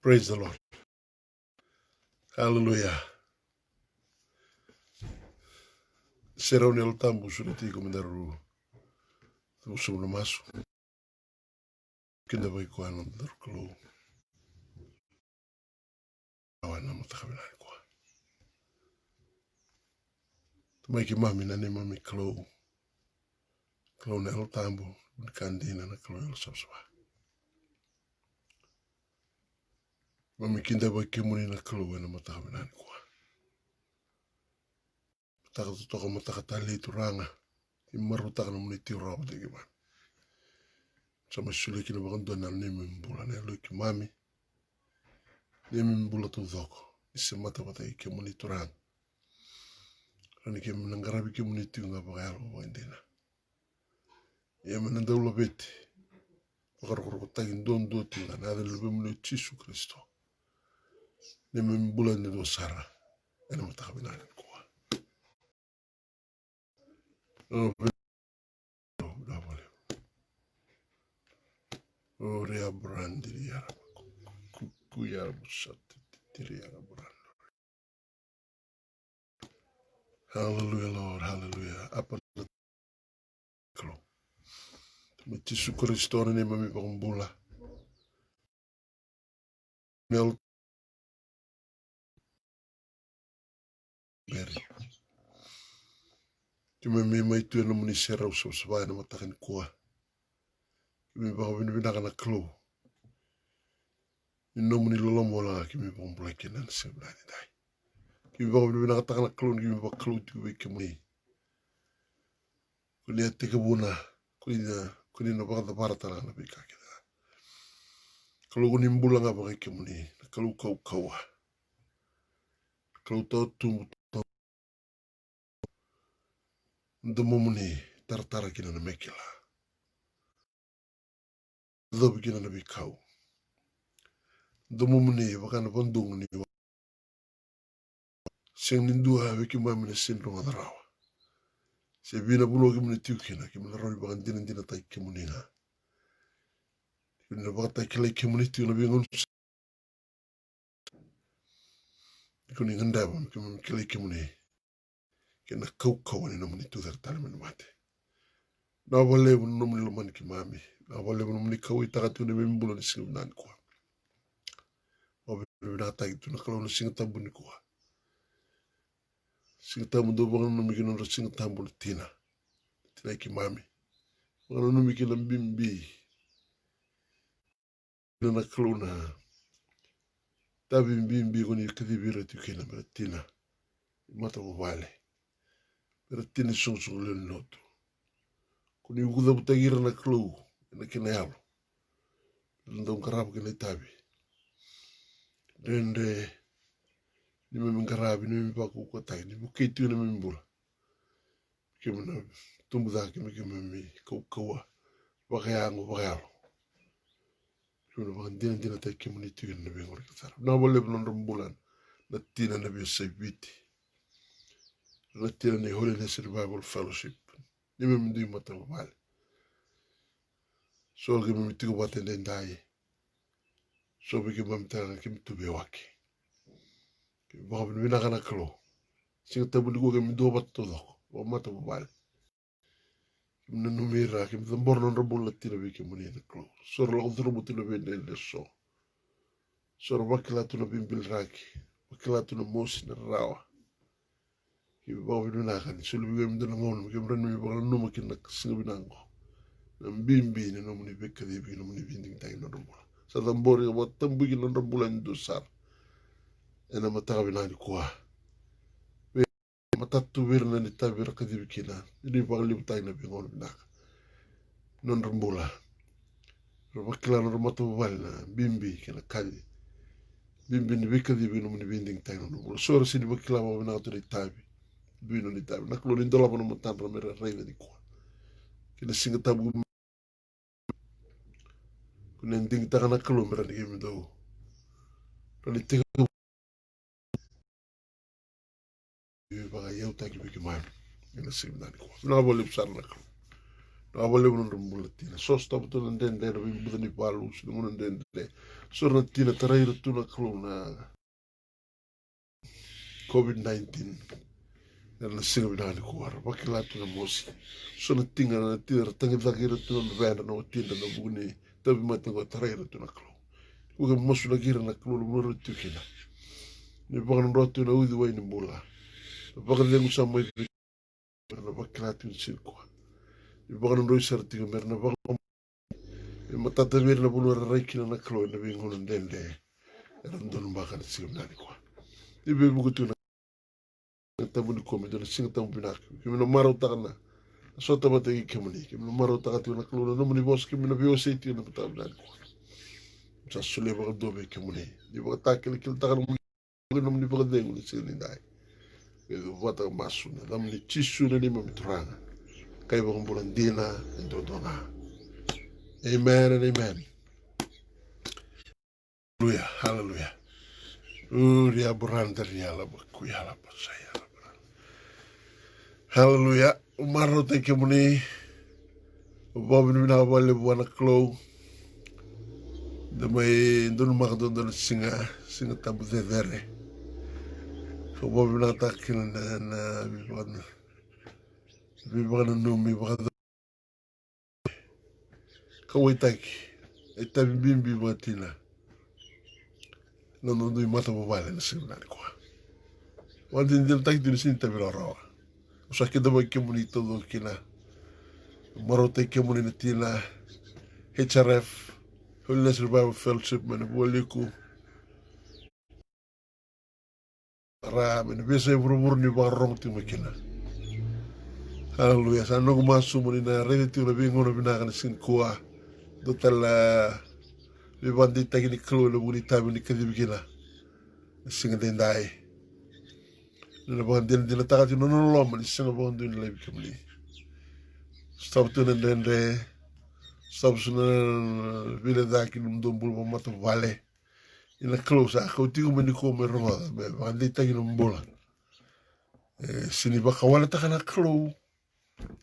Praise the Lord. Hallelujah. Será o tambu surati komendaru. Tumusum no masu. Kinda vai kwa no darklo. Awana mutakabina kwa. Tumaki mami na ne mami klo. Klo na el tambu kandina na klo el soswa. Mami kinda vai kimuni na klo na mutakabina kwa. Takatu toko mutakatali turanga. Imaru takana muniti rawa digi man. Sama sule kina bakandu na nimi mbula na elo kimami. Nimi mbula tu dhoko. Isi mata iki muniti ranga. Rani ke menangarabi ke muniti nga bakayalo wendina. Ya menandaula beti. Pakar tagin don do tinga na adal lube mune Yesu Kristo. Nimi mbula ni do sara. Ena matakabina kwa. Oria brandiri yara. Kuyara busati tiri yara brand. Hallelujah, Lord. Hallelujah. Apa klo. Yesu Kristo ni mami pakumbula. Nel beri. Tumi mai tu na muni sera uso na matakan kuah. Kimi pakabina kana klo. Ino muni lolomola kimi pakumbula kenan sebenarnya dai. Kimi pakabina kana klo kimi paklo tu kimi. Kunia tika buna. Kunia pakata paratala na bika kita. Kalau kuni mbula nga pakai kimi. Kalau kau kawa. Kalau tau tu Ndumumuni tartara kina na mekila. Dhabi kina na bikau. Ndumumuni wakana pandung ni sing nindua wiki mami na sindro ngadarawa. Se bina bulo kimuni tiu kina kimuna roli bakan dina tai kimuni nga. Kimuna bakan tai kilai kimuni tiu na bingon. Kuni ngandabam kimuna kilai kimuni. Kena kau ni namuni tiu tartara mati. Na wale namuni lomani kimami. Na wale namuni kau itakatu ni bimbulo ni singunan kwa. Wabibinata itu na kalau na tabu ni kwa. Tabu do bangan na mikino na tabu ni tina. Tina ikimami. Bangan na mikino bimbi. Na kalau na tabi bimbi kuni kadibira tu kina mera tina. Mata wale. Mera tina song le noto. Kuni ukuda butagira na kalau na kina yalo. Ndong karab kina tabi. Dende ni mimi ngarabi ni mimi baku ko tay ni buke tu ni mimi bula kimna tumbu da kimi kawa bakayango bakayalo kimna bakan dina tay kimni tu ni be ngor kisar na wole non rumbulan na tina na be sabiti na tina ni Holiness Revival Fellowship ni mimi ndi mata wale so kimi tigo batende ndai so be kimi mtana kimi tu be waki Baka binibina kana kalo. Singa tabu ni kuka mi doba todo. Wamata bubale. Kimna numira. Kim tambor non rabul latina bi kimuni na kalo. Sor lako dhrubu tina bende ende so. Sor wakila tuna bimbil raki. Wakila tuna mosi na rawa. Kim baka binibina kana. Sulu biga mi dana ngono. Kim ranu mi baka numa kina singa binango. Na mbimbi ni nomuni beka di bi nomuni binding tayo na rabula. Sa tambor ya watambu kina rabula ndosar. Ena mataka binani kuah. Matatu wirna ni tabira kadib kina. Ini bakal libutai na bingon binaka. Non rambula. Wakila non ramatu walna. Bimbi kina kadi. Bimbi ni bika di bino muni binding tayo na rambula. Sora sini wakila wa binaka ni tabi. Bino ni tabi. Naklo ni dola pa naman tanra mera reyna di kuah. Kina singa tabu. Kuna nding taka naklo mera ni kimi do. Rani tiga. Baka yau taki biki mami. Kina singa nani kuah. Na wale besar naklo. Awale mun rumulatina. Sosta betul nenden den bi budani palu sunu mun den de. Sorna tina tarai rutuna klona COVID-19. Na singa binani kuar. Wakilatu na mosi. Sorna tinga na tira tangi daki rutuna venda na watinda na buguni. Tabi matengo tarai rutuna klo. Uga mosu na gira na klo lumuru tukina. Ni bagan rotu na uthi wa ni mula. Bagan lengu sama ibi. Na wakilatu nsilkua. Ni bagan roi sartinga merna bagan matata mir na bulu raiki na klo na bingo na dende era ndon mbaka na singa nani kwa ibe bugutu na tabu ni komi dona singa tabu binak kimi no maro takana sota bata ki kemuni kimi no maro takati na klo na muni bos kimi na bio seiti na tabu nani kwa sa sule baka dobe kemuni di baka takil kil takana muni no muni baka dengu ni singa ni dai edo vata masu na dam ni chisu na ni mamitranga kai baka mbulandina endo dona. Amen and amen. Hallelujah, hallelujah. Uria buranda riala bakuyala pasaya. Hallelujah. Umaro teke muni. Bobin mina wale buana klo. Damai dun magdo dun singa tabu de vere. So bobin mina takin na bibana numi bagado. Kawitaki. Ita bimbi matina. Non dui mata mobile na singa ni kwa. Wadi ndil tak dun sin tabira rawa. Usa kita ba kemuni todo kina. Marote kemuni na tina HRF Holiness Revival Fellowship man boliku. Ra men bese burubur ni ba rong ti makina. Hallelujah. Sa no masu muni na rede ti na bingo na binaka na sin kuwa. Dotala le bandita kini klo le buni tabi ni kadibikina. Singa dendai. Na ba dil takati no lo man singa ba ndu ni lebi kemuni. Stop tu nende stop suna vile daki ndombul mata vale. Ina close ako tigo mani ko me roda me bandi tagi no mbola sini baka wala takana klo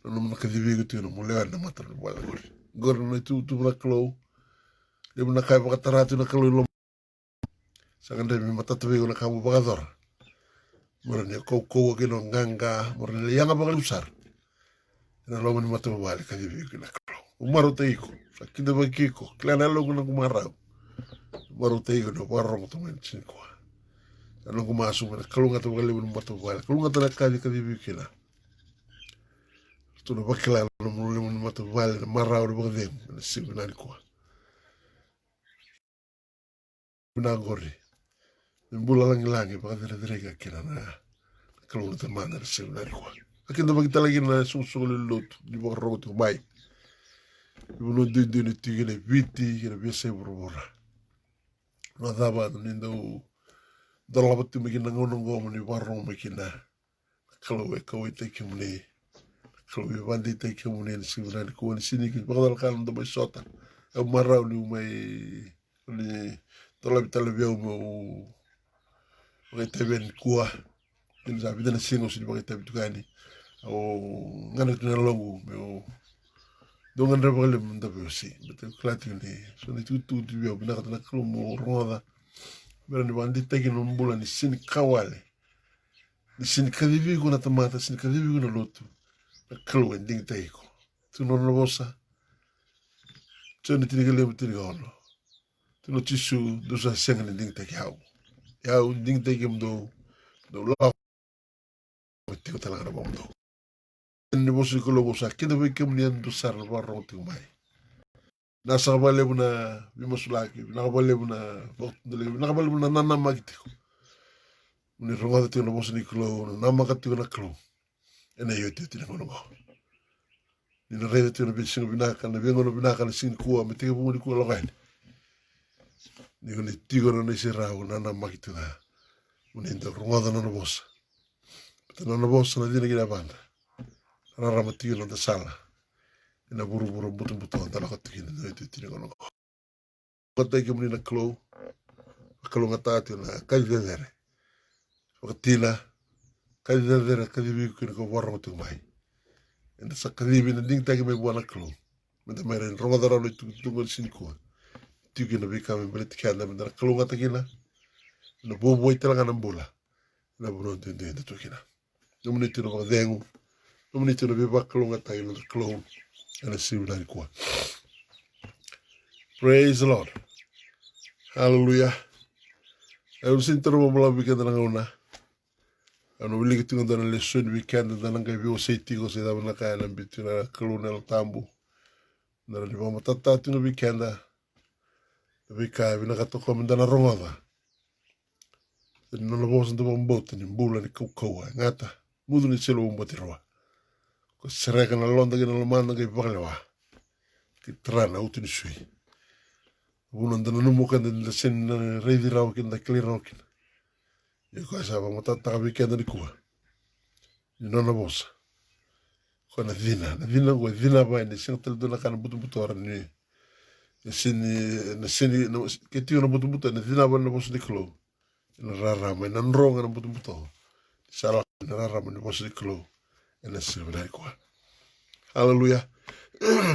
no mo kadibi ko tino mo lewa na mata wala gor no tu na klo le mo nakay baka taratu na klo lo sa kande mi mata tabi ko na kamu baka dor mo ne ko ke no nganga mo ne yanga baka usar na lo mo mata wala kadibi ko na klo umaro taiko sa kinde bakiko klana lo ko na kumarao baru teigo no barro to men cinco ano ko masu na kalunga to gale mo mato wala kalunga to nakadi kadi bikila to no bakla no mo le mo mato wala na maraw do bagde na sibna ko na gori mbula lang ba dere dere kila na kalunga to man na sibna ko akin do bagta lagi na susul lot di barro to bay no de ni tigene viti que bese borora Madaba nindo dalabatu mikina ngono ngomo ni warong mikina kalau kau itu kemuni kalau bandi itu kemuni ni sebenarnya kau ni sini kita bakal kan untuk bersota marau ni ni dalab talabia mau pakai teben kuah ini sabi dan singo sini pakai teben tukani au ngana tu nalongu mau dongan rebel mendapat sih betul kelihatan ni so ni tu dia benar kata kalau mau roda berani bandi tegi nombula ni sini kawale ni sini kadivi kuna tamata sini kadivi kuna lotu kalau ending tegi ko tu non bosa tu ni tini kele tini ono tu no tisu dosa senga ni ding tegi hau ding tegi mdo do la tiko tala na bomdo ni bosu ko lo bosa kida be kem ni andu sar barro tu mai na sabale buna bimasulaki na sabale buna na sabale buna nana magiti ni ronga tu no bosu ni klo na magati na klo ena yote tu no ngo ni na rede tu no bisingo binaka na bengo no binaka na sin kuwa me te bu ni kuwa lo gain ni ko ni tigo no ni sira na magiti na ni ndo ronga no bosa no bosa na dina gina banda rara matiyo no sala ina buru butu antara katikin no itu tini kono kota ke muni na klo ngata tu na kadidere wakatila kadidere kadibi ko warmo tu mai ina sakadibi na ding tagi me buana klo menta mere ronga dara lo tungo sinko tiki na bika me bele tikanda menta klo ngata kina na bobo itala na mbula na buno tende de tukina nomni tino ba dengu nomni tino be ba klo ngata ina klo ana siwla kwa. Praise the Lord. Hallelujah. Eu sinto uma boa weekend na ngona. Ano wili ki tingo dana lesson weekend dana ngai bio seiti ko se da na kaya na bitu na kolonel tambu. Na ri ba matata tingo weekend da. Wika vina ka toko mendana rongoda. No lo vos ndo bombot ni mbula ni koko ngata. Mudu ni selo bomboti roa. Ko sereka na londa ki na lo manda ngai bakalewa. Ki trana utu ni sui. Uno ndana numu kan da sen reidi rao kin da clear rao kin. Yo ko sa ba matata weekend ni kuwa. Ni nona bosa. Ko na dina ko dina ba ni sing tel dona kan butu ora ni. Na sini ke tio na butu na dina ba na bosa ni klo. Na rara ma na nronga na butu. Sala na rara ma ni bosa ni klo. Na sirva ko. Hallelujah.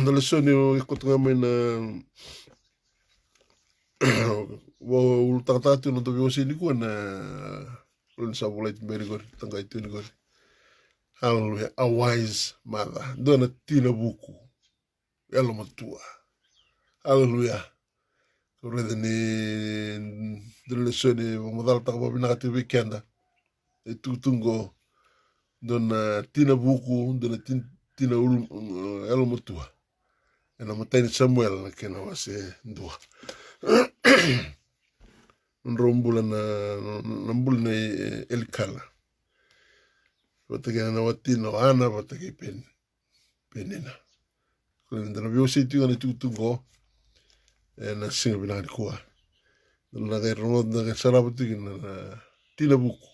Na lesoni ko tunga mai na wo ultatatu no to sini ko na un sabulait merigor tanga itu ni gor. Hallelujah. A wise mother. Dona tina buku. Elo matua. Hallelujah. Korede ni dele soni modal ta ba bina kati weekenda. E tutungo dona tina buku, dona tina elo matua. Ena matani Samuel kena wase ndua. Nrombula na mbula Elikana. Watake na watina ana watake penina. Kuna na vyo siti ngani tutungo na singa binani kuwa. Na kai ronod na kai sarabati na tina buku.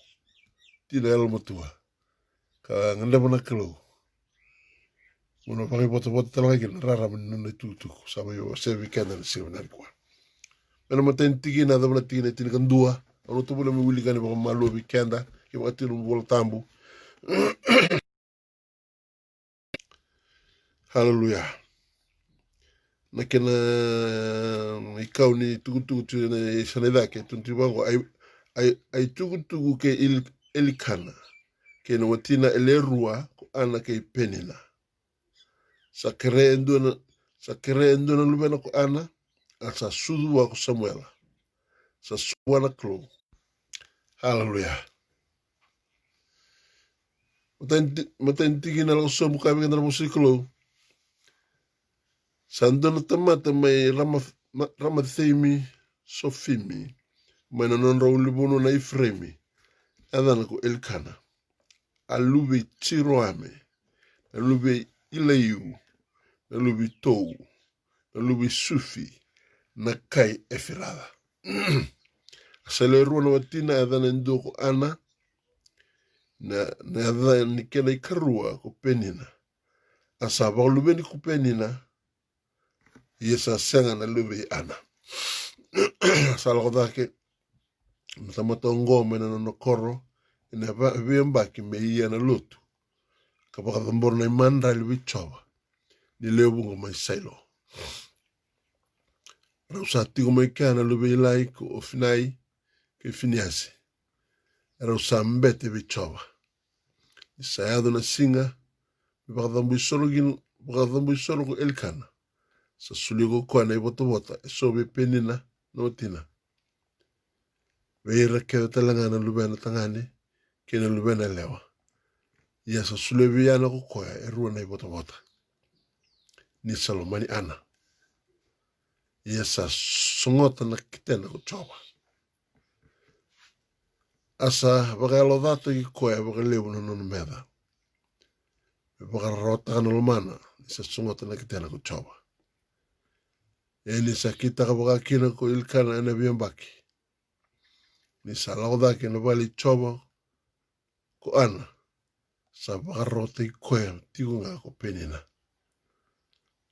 Tina elo matua. Ka nganda mana kelo. Muna pakai bota talaga kina rara na tutuku. Sama yo se weekend na singa binani kuwa. Mena maten tiki na dabla tiki na tina kandua. Ano to bula mi wili kani baka malu weekenda. Kima katino mbola tambu. Hallelujah. Na kena ikau ni tugu na saneda ke tuntibango ai tugu ke Elikana ke na watina elerua ko ana ke penina. Sakere endona lubena ko ana asa sudua ko Samuela. Sa suwana klo. Hallelujah. Maten tiki na lang somu kami na musiklo. Sandona tamata mai ramathemi sofimi. Mai na non raulibono na Ifremi. Adana ko Elikana. Alube Chiroame. Alube Ilayu. Alube Tou. Alube Sufi. Na kai Efirada. Asaleru na watina adana ndoko ana. Na adana nikena ikarua ko penina. Asaba alube ni ko penina. Yesa senga na lube ana. Salakodake. Matamatongo mena no koro. Ina viembaki me iya na lutu. Kapaka tambor na imanda liwi chowa. Ni leo bungo mai sailo. Rausa tigo mai kana lube ilai ko ofinai ke finiasi. Rausa mbete vichowa. Isayado na singa. Baka tambu isoro ko Elikana. Sa suligo kwa na ibota. Esobe penina no tina. Veira keo talanga na lube na tangani. Kena lube na lewa. Ia sa sulevi ana ko koya erua na ibota. Ni salomani ana. Ia sa songota na kitena ko chowa. Asa baka alodata ki koya baka lewu na nono meda. Baka rota kana lomana. Isa songota na kitena ko chowa. Ni sa kita ka baka kina ko Elikana na biambaki. Ni sa lauda kina bali chowa ko ana. Sa baka rota ki koya tigo nga ko penina.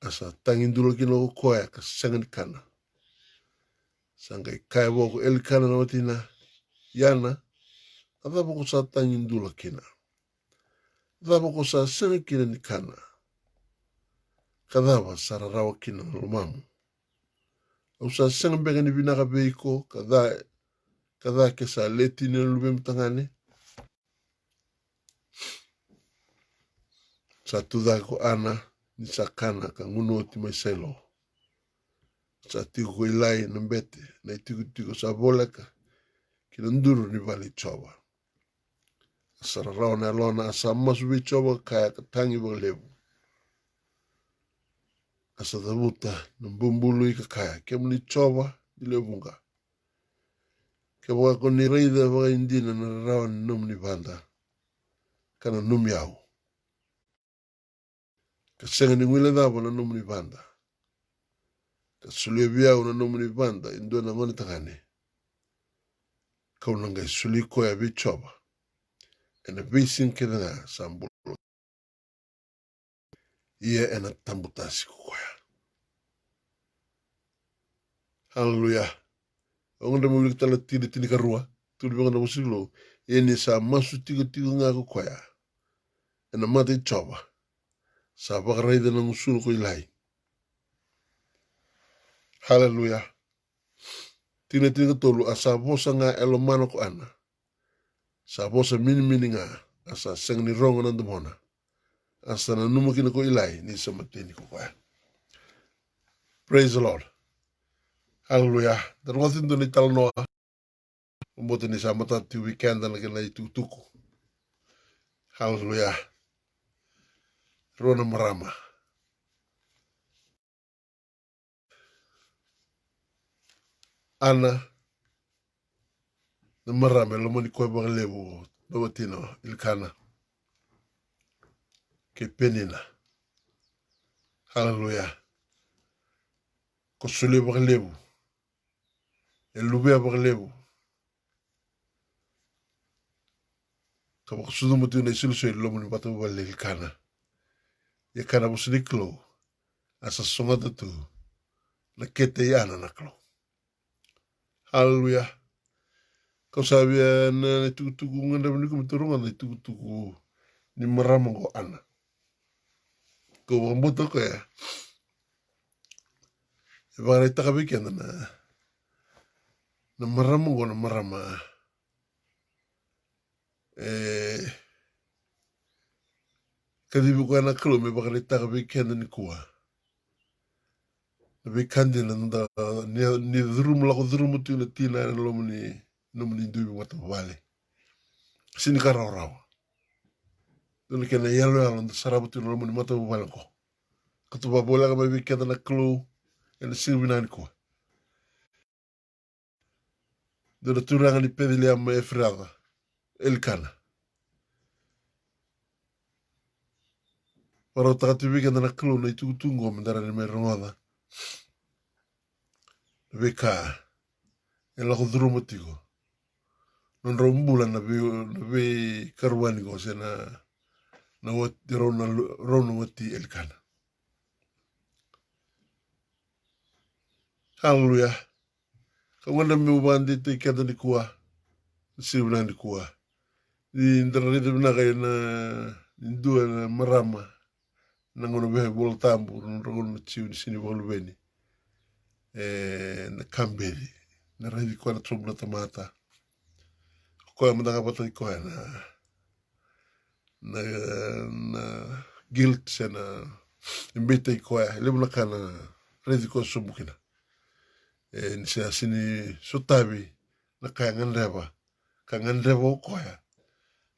Asa tangin dulu kino ko koya ka sengan kana. Sangkai kaya ko Elikana na watina yana. Ada poko sa tangin dulu kina. Ada poko sa sengan kina ni kana. Kadhawa sararawa kina lumamu. Usa senga bega ni binaka beiko kadha ke sa leti ni lubem tangane. Sa tudha ko ana ni sakana ka nguno ti mai selo. Sa tiku ko ilai na mbete na tiku sa boleka kina nduru ni vali choba. Sararawa na lona asa masu bi choba kaya katangi ba lebu. Asa dhabuta na mbumbulu ika kaya kemu ni choba ni lebunga. Kemu wako ni reida waka indina na rawa ni num ni banda. Kana num yao. Kasenga ni ngwile dhabo na num ni banda. Kasuli biao na num ni banda indua na ngoni takane. Kaunanga suli koya bi choba. Ena bisin kena nga sambulu. Ia ena tambutasi kukoya. Hallelujah. Ongonda mwili tala tini karua. Tuli banga na musilo. Eni sa masu tigo nga kukoya. Ena mati choba. Sa bakaraida na musulu ko ilai. Hallelujah. Tina tolu asa bosa nga elomano ko ana. Sa bosa mini nga. Asa seng ni rongo na ndamona. Asa na numukina ko ilai. Ni sa matini kukoya. Praise the Lord. Hallelujah. Dan watin doon ni talnoa. Umbote ni sa matati weekend na kina itutuko. Hallelujah. Rona marama. Ana na marama lomo ni koe bang lebu. Nawatino ilkana. Ke penina. Hallelujah. Ko sule bang lebu. Elubea bang lebu. Kama kusudu mutu na isiluswe lomo ni batu bale ilkana. Ya kana musiniklo. Asa songa tu na kete yana naklo. Hallelujah. Kau sabia na tuku nganda meniku muturunga na tuku ni marama ko ana. Kau mambuto ko ya. Ibang itakabik yan na marama ko na marama. Kadibu ko na klo may baka itakabik yan ni kuwa. Nabi kandi na ni dhurum lako dhurum mutu na tina na lomo ni duwi matawale. Sini ka raw. Doon kena yalo yalo na sarabutu na lomo ni matawale ko. Katuba bola ka may kenda na klo yan silbinan ko. Doon turangan ni pedili ama efrada. Elkana. Para takatibika na klo na itutungo mandara ni may rongoda. Nabi ka. Yan lako dhurum mutu ko. Non rombulan nabi karuani ko siya na wati rono wati elkana. Hallelujah. Kawanda mi ubandi te kata ni kuwa. Sibna ni kuwa. Di ndararita bina kaya na indua na marama. Nangono behe bola tambu. Nangono chiu ni sini bolu beni. Na kamberi. Narahidi kuwa na trobu na tamata. Kuya mandanga pata ni kuya na guilt siya na imbita ikuya. Ilimo na ka na redi ko sumukina. Siya sini sutabi na kaya ngandreba. Kaya ngandreba ukuya.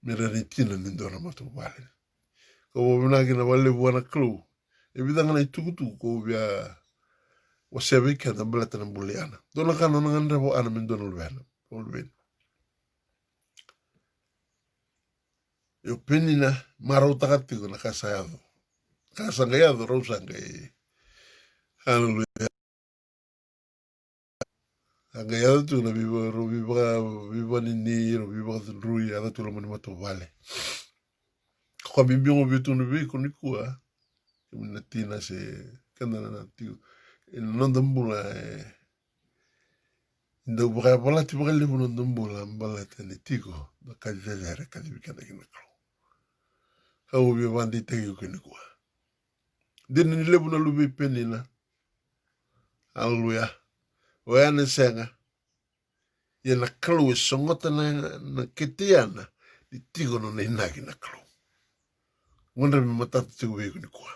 Mira ni tina nindo na matubali. Kau binagi na wale buwana klu. Ibida nga na itukutu ko biya wasebi kaya na balata na buliana. Dona ka na ngandreba ana mindo na ulwena. Yo penina marau takatigo na kasayado. Kasangayado rausangay. Hallelujah. Angayado tu na viva nini, viva rui, ada tu la mani mato vale. Kwa bimbiongo bitu nubi kunikua. Kami natina se kanda na tiu. Nondambula Inda baka pala ti baka lebu nondambula mbala tani tigo. Baka jajare kadibikana kinakro. Kau bia bandi tegi kunikua. Dini ni lebu na lubi penina. Hallelujah. Wayane senga. Ia na kalu e songota na ketiana. Di tigo no na inagi na kalu. Ngondra mi matata tigo wego ni kua.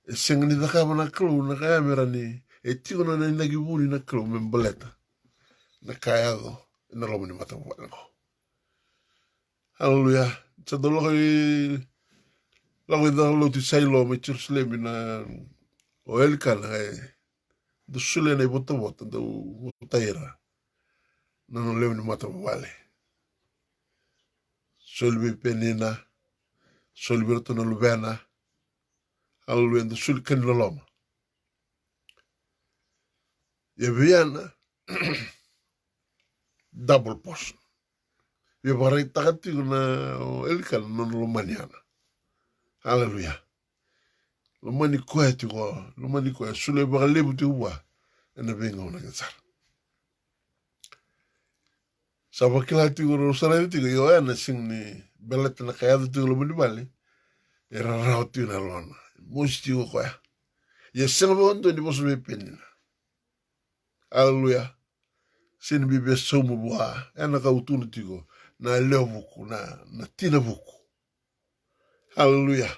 E senga ni dakama na kalu na kaya mera ni. E tigo no na inagi wuni na kalu memboleta. Na kaya go. Na lomo ni mata wala ko. Hallelujah. Sa dolo kay lago da lo ti sailo me Jerusalem na o elkana do sule na bota do taira. Na no levo ni mata wale. Solvi penina. Solvi roto na lubena. Hallelujah. Do sule kan loloma. Ya viana double portion. Ya barai takati na elkana no lo maniana. Hallelujah. Lomani koe tiko, lomani koe, sule baka lebu te ua, ena venga ona kasara. Sapa kila tiko ro sarai tiko, yo ena sing ni beleta na kaya tiko lomani bali, era rao tiko na lona, mosi tiko koe. Ya senga ba ondo ni boso me penina. Hallelujah. Sini bibe somu bua, ena ka utunu tiko, na leo vuku, na tina vuku. Hallelujah.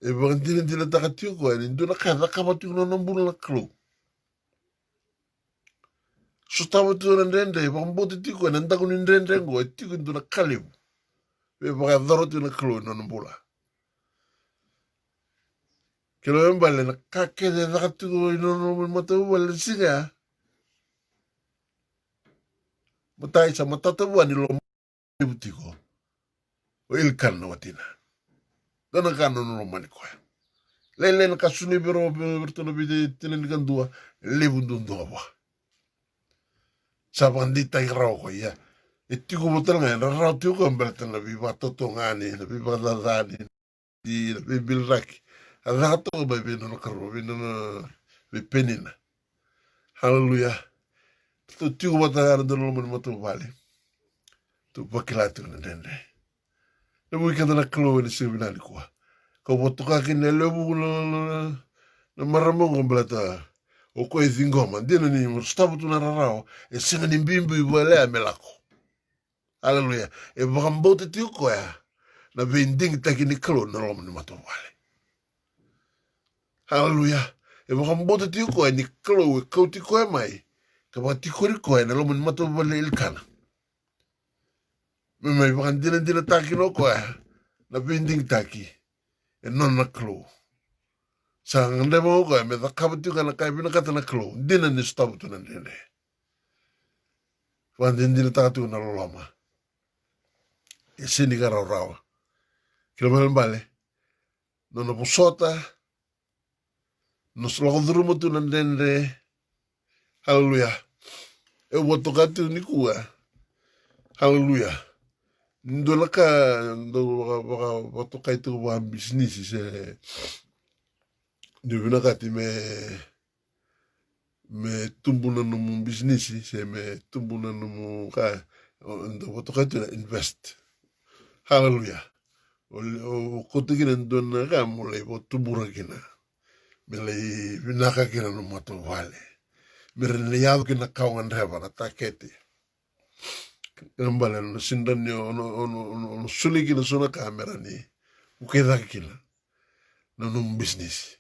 E bakantina tina takatio koe, ni nduna kada kama tiko na nambula na klo. So tava tu na ndende, pambote tiko na ndako ni ndende ngo, tiko ndu na kalibu. We baka dharo tu na klo na nambula. Kilo yambale na kake de dhaka tiko ino no matabu wale singa. Matai sa matatabu wani lo mbibu tiko. O ilkan na watina. Dona kano no mani koe. Lele na kasuni biro bertono bide tinen kandua, lebu ndundua wa. Sabandita irao koe ya. E tiko botel ngai, na rao tiko ambelta na biba toto ngani, na biba dadani, na biba bilraki. A rato ba bino no karo, bino no penina. Hallelujah. Tu tiko bata ana dono mo moto vale. Tu bakilatu na dende. Na mui kada na klo ni sibina ni kwa. Ko boto ka kine lebu na maramongo blata. O ko e zingoma, dino ni mo stabu tu na rarao, e singa ni mbimbu iwele a melako. Hallelujah. E bakambote tiko ya. Na vending taki ni klo na lomo ni moto vale. Hallelujah. E bakambote tiko ya ni klo e kau tiko ya mai. Ka ba tiko riko ya na lomo ni moto vale ilkana. Memai bakandina dina taki no ko ya. Na vending taki. E non na klo. Sa ngande mo ko ya me dhakabuti ka na kaibina kata na klo. Dina ni stabutu na nene. Bakandina dina takatu na lolama. E sini ka rau rau. Kilo mbale. Nono pusota. Nos lakodrumo tu na nene. Hallelujah. E watokatu ni kuwa. Hallelujah. Ndo laka ndo watokai tu wa business se ndio kati me tumbuna no business se me tumbuna no ka ndo watokai tu invest. Hallelujah. O kotikina ndo na ka mole bo tumbura kina. Mele vinaka kina no mato vale. Mere ne yao kina kaungan reba na takete. Mbala no sindan no suli kina sona kamera ni ukeda kila no business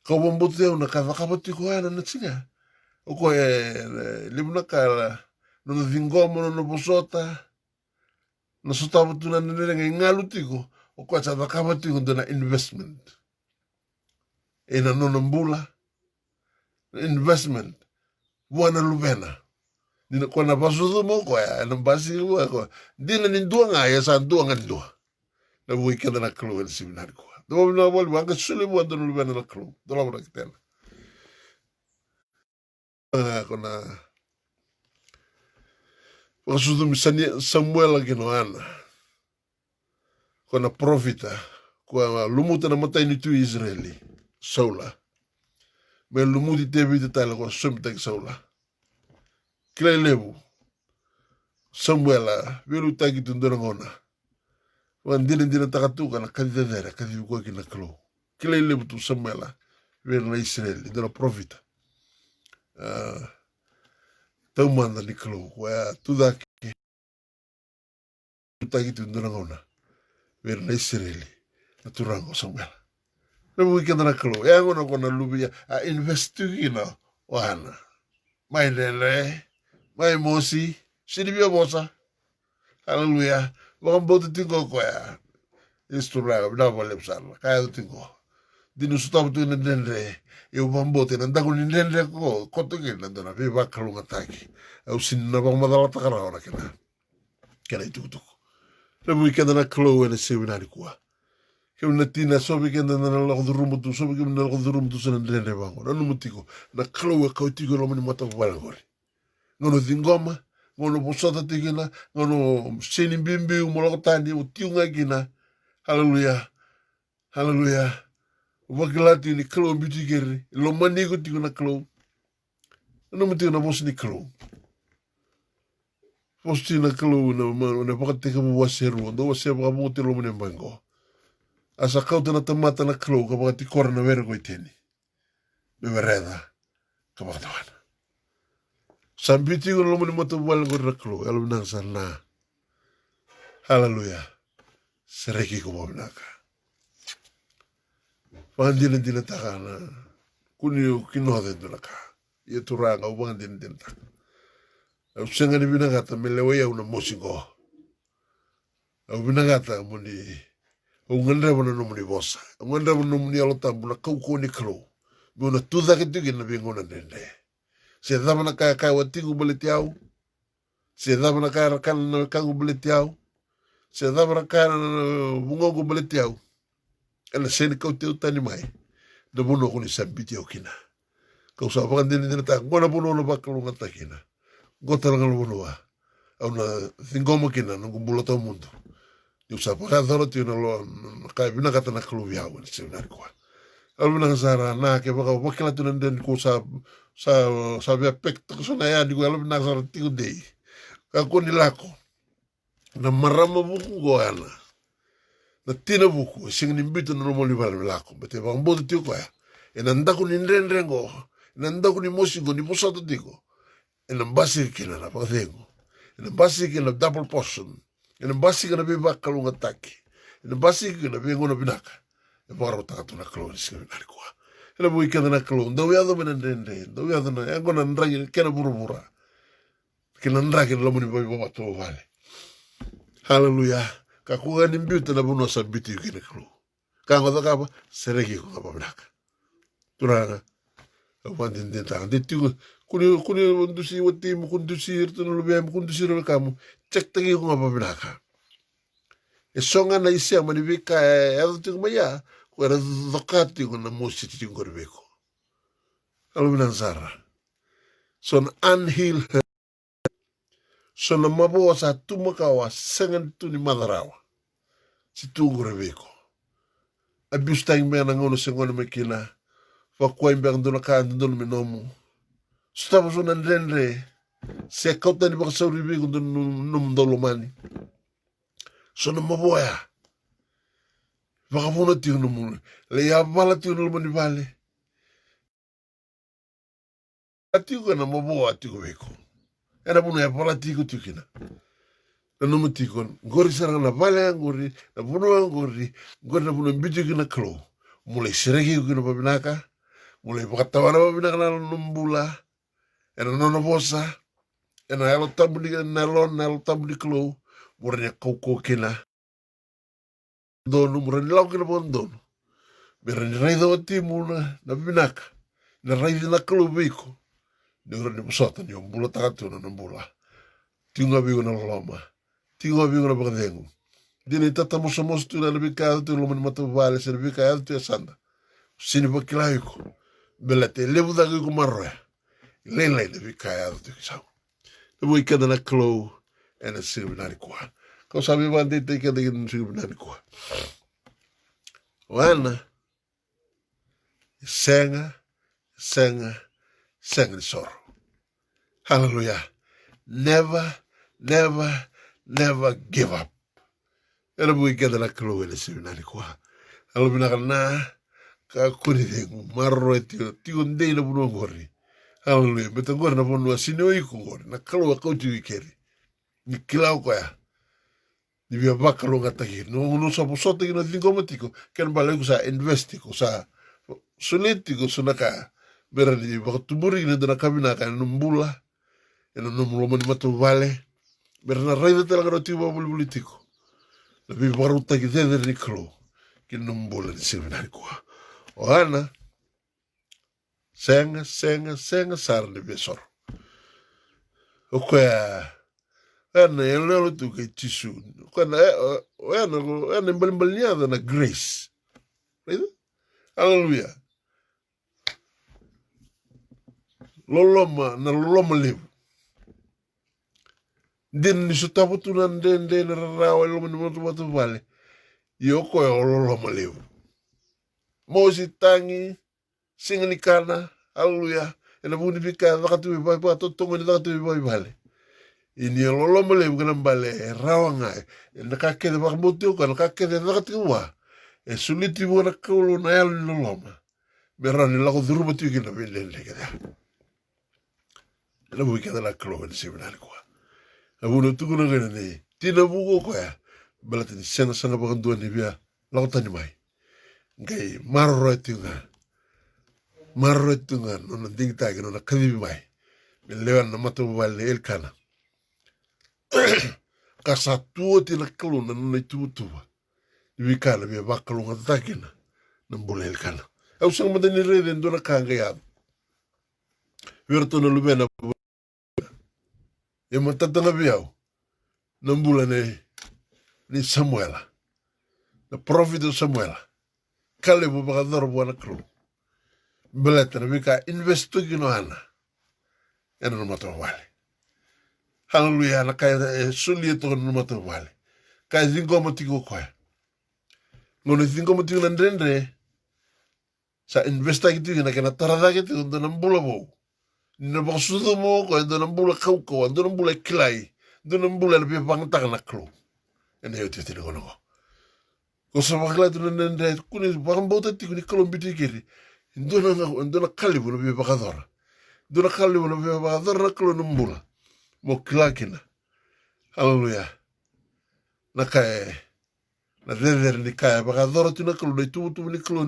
ka bombote una ka vakaboti ko ana na tsinga o ko libna kala no vingomo no bosota no sota butuna nene ngalu tiko o ko sa vakaboti ko na investment ina no mbula investment buana lubena dina kona basudu mo ko ya na basi ko dina ni duanga ya sa duanga dua na bui kada na klo el seminar ko do na bol wanga sule mo do no bena na klo do la bra kitela kona basudu misani Samuel ginoana kona profita ko lumuta na mata ni tu Israeli sola me lumuti te vita tala ko sumta sola Klelebu Samuela viru tagi tundorongona wan dina takatuka na kadidera kadivuko kina klo kila ile butu samela ver na Israel dina profita taumanda ni klo wa tudaki tutaki ndona ngona ver na Israel na turango samela na weekend na klo ya ngona kona lubia a investigina wana mai lele mai mosi siribia bosa haleluya wambote tingo kwa istura na vale usarla kaya tingo dinu sutabu tu nendende eu bambote nanda ko nendende ko kotoke nanda na viva kalunga taki au sinna ba madala takara ora kena itu tu le weekend na klo ene seminari kwa kena tina sobi kena na la rumu tu sobi kena na rumu tu sana nendende bango na numutiko na klo ka utiko lo mani mata wala ngori ngono dingoma ngono bosata tigina ngono sini bimbi umolokotani utiunga gina haleluya haleluya wakilati ni klo bitigeri lo manigo tigo na klo no metigo na bos ni klo posti na klo na pakate ka waseru do wase ba mote lo mene bango asa kauta na tamata na klo ka pakati korna vergo iteni bevereda ka pakatawana sambitigo lo mene mote walgo na klo alo nang sana haleluya sereki ko mabnaka Pandina takana kuni kinode dunaka ye turanga ubandina taka usenga ni binagata melewe una mosingo au binagata muni ungandra bona no muni bosa ungandra bona no muni alota bona kauko ni klo bona tuda ke tigina bingona nende se dama na kaya watingu boletiau se dama na kaya kan na kangu boletiau se dama na kaya bungogo boletiau ela seni kau teu tani mai na bono kuni sabiti o kina kau sa pakan dina ta ngona bono no bakalunga takina gota lang bono wa au na thingoma kina no kumbula to mundo yu sa pakan thoro tiu na lo kai bina kata na klubi au ni senar kwa au bina sara na ke baka wakila tu nanden ko sa bia pek to so na ya di ko bina sara tiu dei ka ko ni lako na marama buku goana na tina buku sing ni bitu no mo libal lako bete bang bodo tio kwa en anda ko ni rengo en anda ko ni mosigo ni posato digo en basi kina na padengo en basi kina double portion en basi kina be bakalunga taki en basi kina be ngona binaka e baro tatu na kloni sing na kwa ela bui kana na klon do ya do menende do ya do na ngona ndra kena burubura kina ndra kina lo muni bo to vale haleluya kakuga ni mbiuta na buno sabiti yukine klu. Kango da kapa, sereki ko kapa blaka. Turana, wandi ndenta. Ditigo, kuni undusi wati mu kundusi irtu no lubia mu kundusi ro kamu. Cek tagi ko kapa blaka. E songa na isia mani vika e tigo maya, ko era dokati ko na musi tingo rebeko. Alu binanzara. Son anhil Sona maboa sa tumakawa sengan tu ni madarawa. Si tungu rebeko. Abus tayong may nangono sa ngono makina. Wakway mbang doon nakaan doon minomu. So tapos so nanrenre. Siya kauta ni baka sa rebeko doon numdolomani. Sona maboa ya. Baka muna tiyo numuli. Laya bala tiyo numuli bale. Atiyo ka na maboa tiyo beko. Era puno ya pola tiku tikina. Na numu tikon. Ngori sarang na vale ngori. Na puno ngori. Ngori na puno mbiti kina klo. Mulai seregi kina pabinaka. Mulai pakatawana pabinaka na numbula. Ena nono bosa. Ena alo tabu di nalon. Alo tabu di klo. Muranya koko kina. Dono. Muranya lau kina pon dono. Meranya raido timu na pabinaka. Na raido na klo biko. Nura ni pusota ni ombula takatu na nambula. Tinga bigo na loma. Tinga bigo na bakadengu. Dini tata mosa tu na lebi kaya tu loma ni matavale se lebi kaya tu ya sanda. Sini pakilayo ko. Belate lebu dagi ko marroya. Lelai lebi kaya tu kisau. Lebu ikada na klo ena siribinari kuha. Kau sabi ba dito ikada na siribinari kuha. Wana. Senga ni sorrow. Hallelujah. Never give up. Era bui kada la klo ele seminari kwa. Alo bina kana ka kuri de marro tio ndei na buno ngori. Hallelujah. Beta ngori na buno asino iku ngori. Na klo ka uti wikeri. Ni kilau kwa ya. Ni bia baka lo ngata ki. No sa posote ki no tingo matiko. Ken bale ku sa investiko sa solitiko sunaka. Bera ni baka tumuri ni dana kamina ka numbula. Eno numulo mani matu vale. Bera na raida tela karo tiwa bulitiko. Na bia baruta ki teder ni klo. Ki numbula ni seminari kwa. O ana. Senga sar ni besor. O kwa ana ele tu ke tisu. Kana ana mbalimbaliada na grace. Hallelujah. Loloma live. Den ni sutapu tu nan den rawa loma ni motu vale. Yoko ya loloma live. Mosi tangi singanikana. Hallelujah. Ena buni pika nakatu ibai totongo ni nakatu ibai vale. Ini loloma live kana vale rawa ngai. Ena kakede bakamutu kana kakede nakatu wa. E suliti buona kaulo na yalu loloma. Berani lako dhuruba tuki na vile kada. La bui kada la klo ni seminari kwa. La buno tuku na gana ni. Tina buko kwa ya. Balata ni sanga bakandua ni bia. Lako tani mai. Ngai marro etunga. Marro etunga. Nona dingitagi nona kadibi mai. Lewan na matu wale elkana. Kasa tuo tina klo na nona ituutua. Ibikana bia bakalo ngatakina. Nambule elkana. Au sang madani rede ndona kanga ya. Verto na lubena. E matatanga biau. Nambula ni Samuela. Na prophet Samuela. Kale bu bakador buana kru. Beleta na bika investo gino ana. Ena no mato wale. Hallelujah na kaya sulieto no mato wale. Kaya zingo matiko kwa. Ngono zingo matiko na ndendre. Sa investa gitu na kena tarada gitu ndo nambula bo. Nina bakasudo mo ko ndo nambula kauko, ndo nambula kilai, ndo nambula lebih bangtang na klo. Ene yote tini kono ko. Ko sa bakla tu nende kuni bakambota ti kuni klo biti kiri. Ndo na kalibu lebih bakadora. Ndo na kalibu lebih bakadora na klo nambula. Mo kilakina. Hallelujah. Na kaya na deder ni kaya bakadora tu na klo na tu ni klo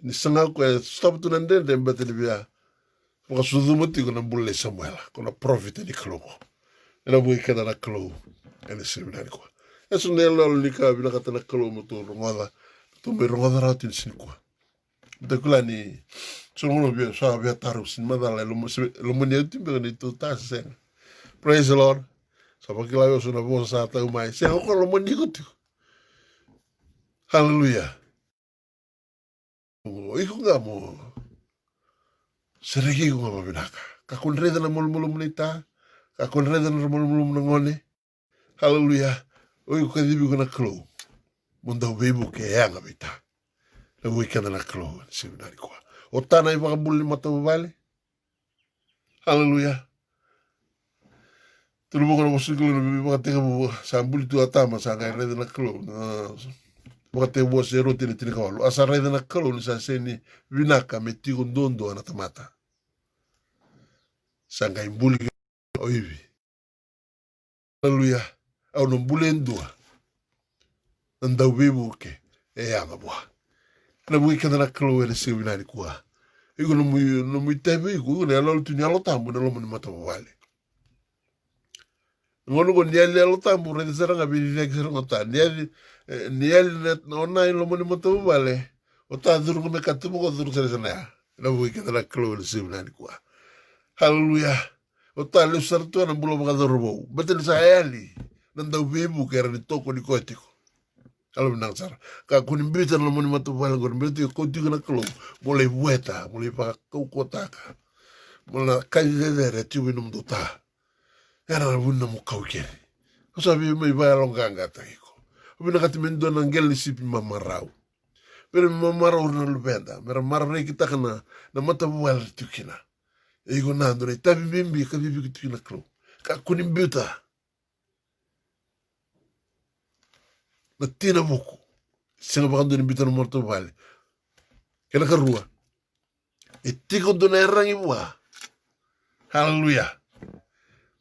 ni sanga ko stop tu nende mbete lebih. Maka sudumuti ko na bule Samuela, ko na prophet ni klo ko. Ena bui kada na klo, ena seminari ko. Esu nela ni ka bila kata na klo mo to rongoda, to me rongoda ratin sin ko. Bita kula ni songono bia sa bia taru sin madala lo mo ni timbe ni to ta sen. Praise the Lord. Sa pa kila yo suna bo sa ta umai. Se ko lo mo ni ko tu. Hallelujah. Iko nga mo. Seregi ko nga mabinaka. Kakun reda na mulmulum nita. Kakun reda na mulmulum na ngone. Hallelujah. Oi ko kadibi ko na klo. Munda ubebu ke yanga bita. Na wikenda na klo. Seminari ko. O tana iba kabuli matawale. Hallelujah. Tulu ko na musiklo na bibi makatenga mo. Sambuli tu atama sa kaya reda na klo. Makate wo se roti ni tinikawalu. Asa reda na klo ni sa seni vinaka metigo ndondo anatamata. Sanga imbuli oivi. Hallelujah. Au no mbule ndua. Nanda ubibu ke. Anga bua. Na wikenda na klo ene seminari kuwa. Iko no mui tebe iko. Ne alo tu ni alo tambu na lomo ni matawale. Ngono ko niali alo tambu. Rede seranga bini nek seranga ta. Niali net na onai lomo ni matawale. O ta dhuru kome katumu ko dhuru seresana ya. Na wikenda na klo ene seminari kuwa. Hallelujah. O ta le sartu na bulo makadoro bo. Betel sa ayali. Nanda ubibu kera ni toko ni koetiko. Kalau menang sar. Ka kunimbita na moni matu pala kunimbita ko tiko na klo. Mulai bueta, mulai pa kau kotaka. Mulai kaji dedere tiwi num dota. Era na bunna mo kau kere. Ko sabi mai ba longanga taiko. Ubina kati mendo na ngeli sipi mamarau. Pero mamarau na lubenda. Mera marau kita kana na mata buwal tukina. Ego nando na tabi bimbi ka bibi tukina klo. Ka kunimbita. na tina muku senga bakando ni bitan morto vale kena karua etiko dona erangi wa hallelujah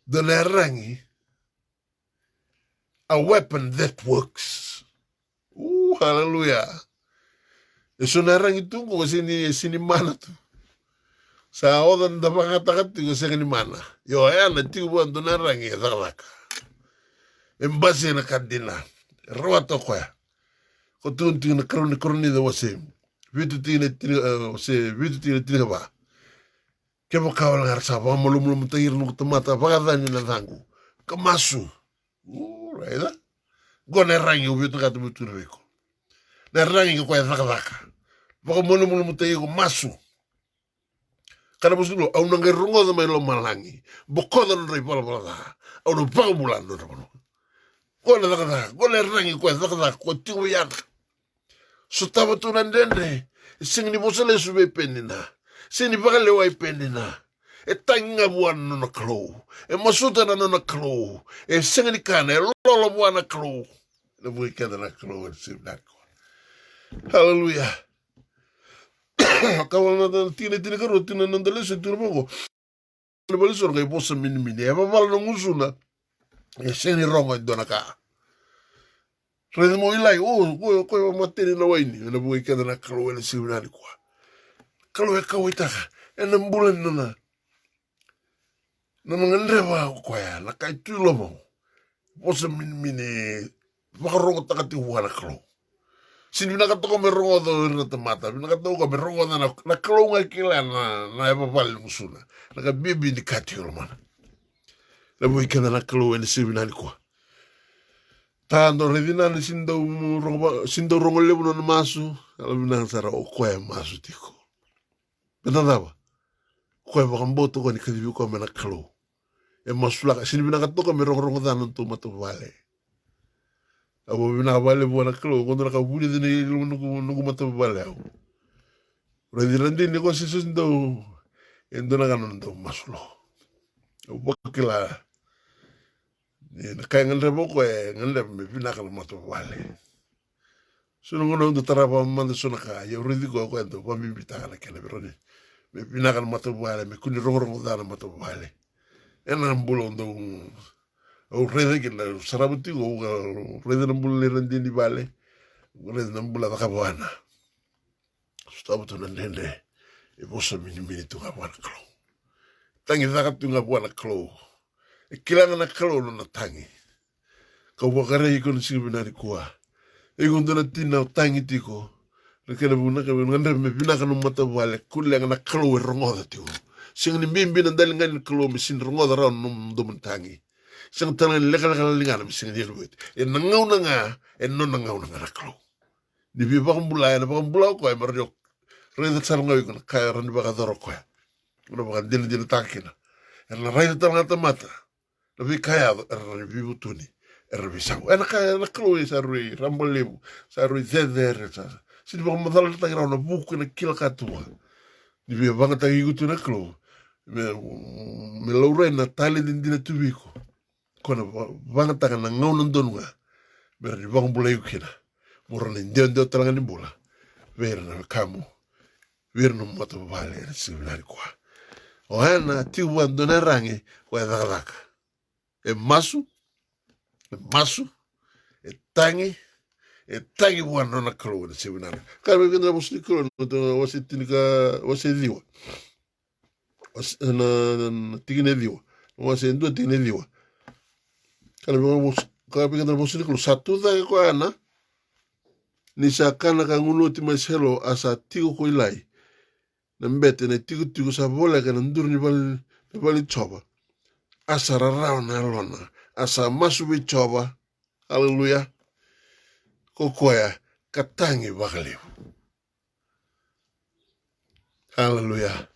dona erangi a weapon that works hallelujah eso na erangi tu ko sini mana tu sa odan da bakatakat ko senga ni mana yo na tiko buan dona erangi dakalaka embase na kadina roto kwa ko tunti na kroni da wase vitu tine tine ba ke mo kawal ngar sa ba mo lum tayir no tomata ba ga ni na dangu kamasu raida gone rangi vitu ka tu reko na rangi ko ya daka ba mo lum tayir ko masu kana busulo au nanga rungo da mai lo malangi boko da no ripola bala au no pa bulando no gole daka gole rangi ko daka ko tingu ya so tava tu nandende sing ni mosele sube penina sini bakale wai penina e tanga buana no klo e masuta na no klo e sing ni kana e lolo buana klo le voi kada na klo e sim na ko hallelujah kawana da tine karo tine nandale se turbo le bole sorga e posa mini e ba val no musuna e sing ni rongo dona ka Rede mo ilai, ko materi na waini, na bui kada na kalo ele siunani kwa. Kalo e kau itaka, e na mbulan na ngandrewa kwa ya, na kai tulo mo. Posa mini, makarongo takati huana kalo. Sini nakatoko me rongo do na tamata, nakatoko me rongo na kalo nga kila na eba pali musuna. Naka bibi ni kati mana. Na bui kada na kalo ele siunani kwa. Tando redina ni sindo rongo lebu no masu ala bina sara o koe masu tiko benadaba koe bakamboto ko ni kadibi ko mena kalo e masula sini bina katoka me rongo dano to mato vale abo bina vale buana kalo kondo ka budi ni nugu mato vale au redina ni ko sindo endo na ganon to masulo o bakila kaya ngale boko ngale me pina kala mato vale sono ngono ndo tarapa manda sono ka ya uridi ko ndo pa mi bita na kele beroni me pina kala mato vale me kuni rongo dana mato vale ena mbulo ndo o rede ke la sarabuti o rede mbulo le rendi ni vale rede mbulo da kabana stabo to nende e bosa mini tu kabana klo tangi da tu kabana klo e kilanga na kalo na tangi ka wakare ko ni sibina ni kwa e gondo na tina tangi tiko le kele buna ka nganda me bina ka no mata wale kulenga na kalo e rongo da tiko sing ni bimbi na dalinga ni kalo mi sin rongo da ron no do tangi sing tana le kala kala linga na sing di luet e na ngau na nga e no na ngau na kalo ni bi ba mbula na ba mbula ko e marjo re da tsar ngai ko ka ran ba ka doro ko no ba dil takina e na raida tanga mata na vi kaya vivu tuni visau ena kaya na klo sa rui rambolebu sa rui zeder sa si ba madal ta gra na buku na kila katua ni vi banga ta igu tu na klo me laure na tali din dina tubiko kona banga ta na ngau na donga ber ni bang bulai kina moro ni ndo talanga ni bula ver na kamu ver no moto vale si na kwa o ana ti wan dona rangi wa daka e masu, e tangi buana na kalo na seminara. Kaya kena musti kalo na wasi tinika wasi diwa, na tigine diwa, wasi endo tigine diwa. Kaya kena musti kalo satu da ko ana ni sakana ka ngulo ti maselo asa tigo ko ilai. Na mbete na tigo sa bola kana ndur ni bali choba. Asa rarao na lona, asa masu bichoba, hallelujah, kokoya, katangi bakaliw. Hallelujah.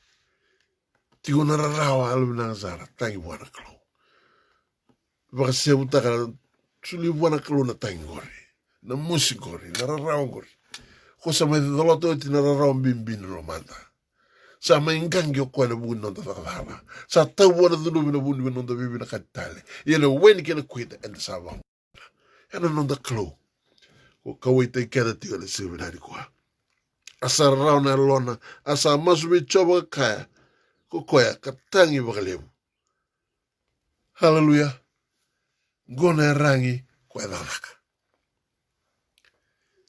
Tigo na rarao alu na zara, tangi buana klo. Baka sebuta ka, suli buana klo na tangi gori, na musi gori, na rarao gori. Kosa may doloto iti na rarao bimbin romanda. Sa maingangi o kwa na bugun nonda takala. Sa tawa na dulubi na bugun nonda bibi na katale. Yana weni kena kwita enda sa wang. Yana nonda klo. o kawaita ikeda tiga le seminari kwa. Asa rao na lona, asa masu me choba kaya, ko koya katangi bakalebu. Hallelujah. Gona rangi kwa dharaka.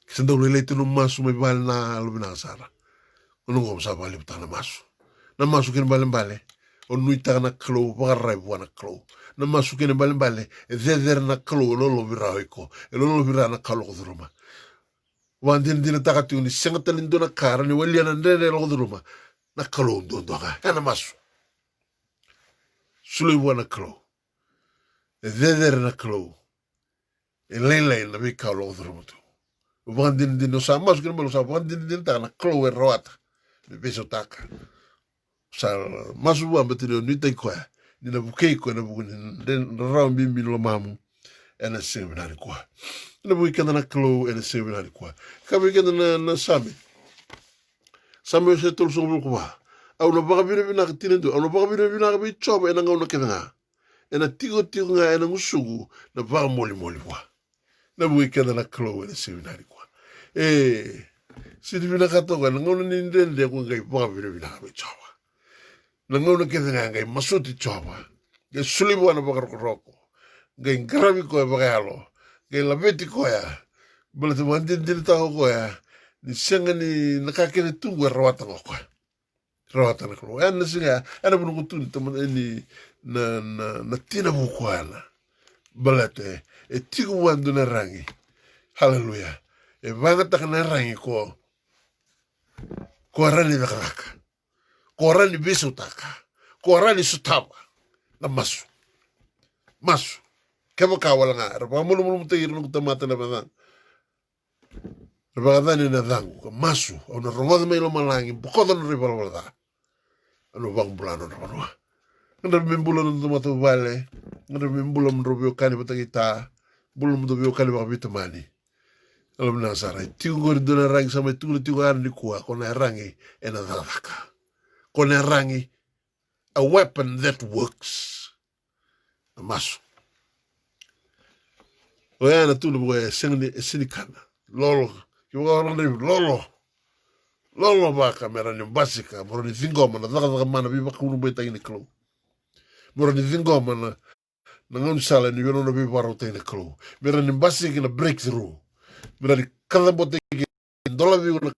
Kisenda uleleite no masu me bali na alubina asara. Unungo msaba ali butana masu. Na masu kini mbale. Onuita na klo, wakarai wana klo. Na masu kini mbale. Zeder na klo, lolo vira hoiko. Lolo vira na kalo kuduruma. Wandin dina takati uni sengata lindo na kara ni wali na ndene lo kuduruma. Na klo ndo ka. Yana masu. Sului wana klo. Zeder na klo. Lele na vika lo kuduruma tu. Wandin dina sa masu kini mbalo sa. Wandin dina taka na klo e roata. Ni beso taka. Sa masu wa mbetini nuita ikoya. Nina bukei ko na buku ni rao mbimbi lo mamu. Ena seminari kwa. Nina buku kenda na klo ena seminari kwa. Kabe kenda na sami. Sami se tolu songo kwa. Au na baka bina bina katinendo. Au na baka bina bina kabe choba ena ngau na kenda nga. Ena tigo nga ena ngusugu na baka moli kwa. Na buku kenda na klo ena seminari kwa. Sidi bina katoka na ngau na nindende kwa ngai baka bina kabe choba. Nangona kenda ngai masuti choba. Ngai sulibu wana bakaroko. Ngai ngrabi ko bagalo. Ngai labeti ko ya. Bala te mandin din taho ko ya. Ni senga ni nakakene tungu rawata ko. Rawata na ko. Ana singa ana bunu kutun taman ni na tina buku ana. Bala te tigu wandu na rangi. Hallelujah. Vanga tak na rangi ko. Ko rani nakaka. Korani beso taka. Korani sutama. Na masu. Masu. Kema kawala nga. Rapa mulu mutagir nung tamata na badang. Rapa kadani na dangu. Masu. Au na rongod may lumalangi. Bukoda na riba wala. Ano bang bulano na panua. Ngana bimbulo nung tamata bale. Ngana bimbulo mrobyo kani patagita. Bulo mrobyo kani bakabita mani. Alam na saray. Tigo gori doon na rangi sa may tulo tigo arani kuha. Kung na rangi. Ena dadaka. Kone rangi, a weapon that works. Masu. Oya na tulu boy sinikana. Lolo. Kiwa orang ni lolo. Lolo ba kamera ni basika. Moro ni zingoma na daga mana biba kunu boy tayini klo. Moro ni zingoma na ngon sala ni yono na biba ro tayini klo. Mero ni basika na breakthrough. Mero ni kada bote dola biba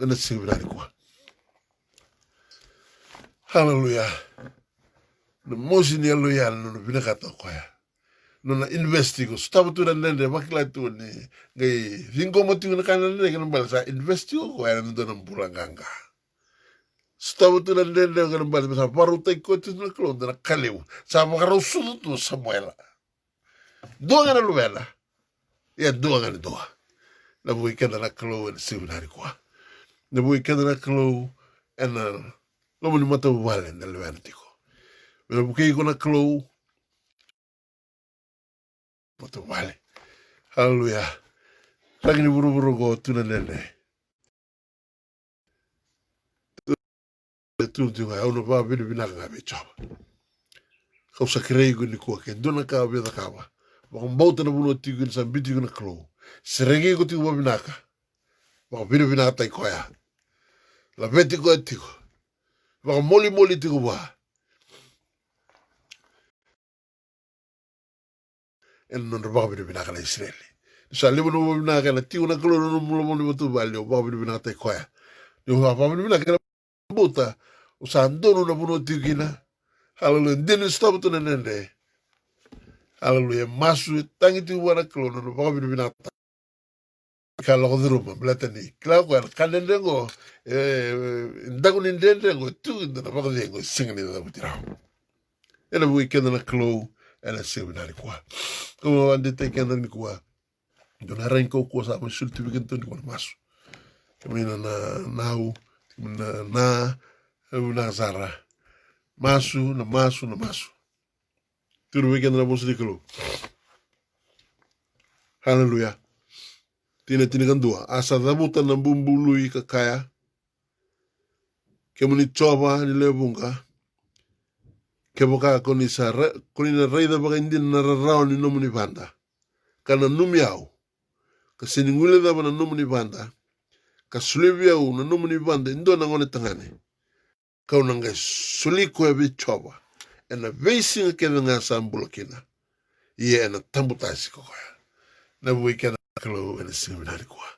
na sibirani kwa. Hallelujah. No mosi ni aloyal no binakato ko ya. No na investigo. Staba tu na nende makila tu ni ngai vingo mo tu na kanan ni kan balsa investigo ko ya no don bulanganga. Staba tu na nende kan balsa paru tai ko tu na klo na kaleu. Sa makaro sulu tu Samuela. Doa na luela. Ya doa na doa. Na bui kada na klo en seminari ko. Na bui kada na klo en lo mo ni mata wale na levantiko. Pero bukei ko na klo. Mata wale. Hallelujah. Lagi ni buru-buru ko tuna nene. Tu nga au no ba bini binaka nga bechoba. Kau sa kirei ko ni ko ke dona ka be da kawa. Ba mbauta na buno tigo ni sa biti ko na klo. Serenge ko tigo ba binaka. Ba bini binaka tai ko ya. La beti ko tigo. Ba moli tigo ba. En non ba bini binaka la Israeli. Sa libo no binaka na tigo na klo no mo ni botu ba le ba bini binaka tai ko ya. Yo ba bini binaka na buta. Usandono na buno tigo na. Hallelujah. Didn't stop to the end. Hallelujah. Masu tangi tu wana klono no ba bini binaka. Kalau kau belatani, kalau kau kandengo, ndaku ni ndengo tu na baka dengo singani na butira. Ela weekend na klo, ela seminari kwa. Como ande te kenda ni kwa. Dona renko ko sa mo sulti weekend ni kwa masu. Kamina na nau, na zara. Masu na masu. Tu weekend na bosi klo. Hallelujah. Tina kan dua. Asa dabutan ng bumbului kakaya. Kemo ni choba ni lebunga. Kemo ka ko ni na rey da baka hindi na raraw ni nomo ni banda. kana numi au. Ka siningule da bana numuni banda. Ka sulevi au na numuni banda indo na ngone tangane. Kau nangai suliko e bichoba. Ena veisi ke nga sambulakina. Ia ena tambutasi ko koya. Na buikana kalo ena seminari kwa.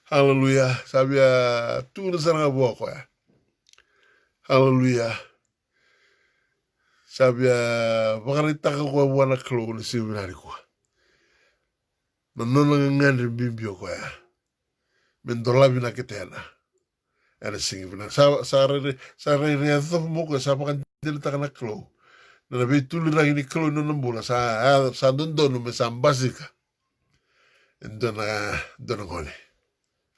Hallelujah. Sabia tu na saranga buah koya. Hallelujah. Sabia bakarita ko buana kalo ena seminari kwa. Nonona ngandri bimbio koya. Mendolabi na ketena. Ena singivina. Sare riadho moko sa pakan dili takana kalo. Na betuli lagi ni kalo no nambula sa dondonu me sambasika. Dona ngone.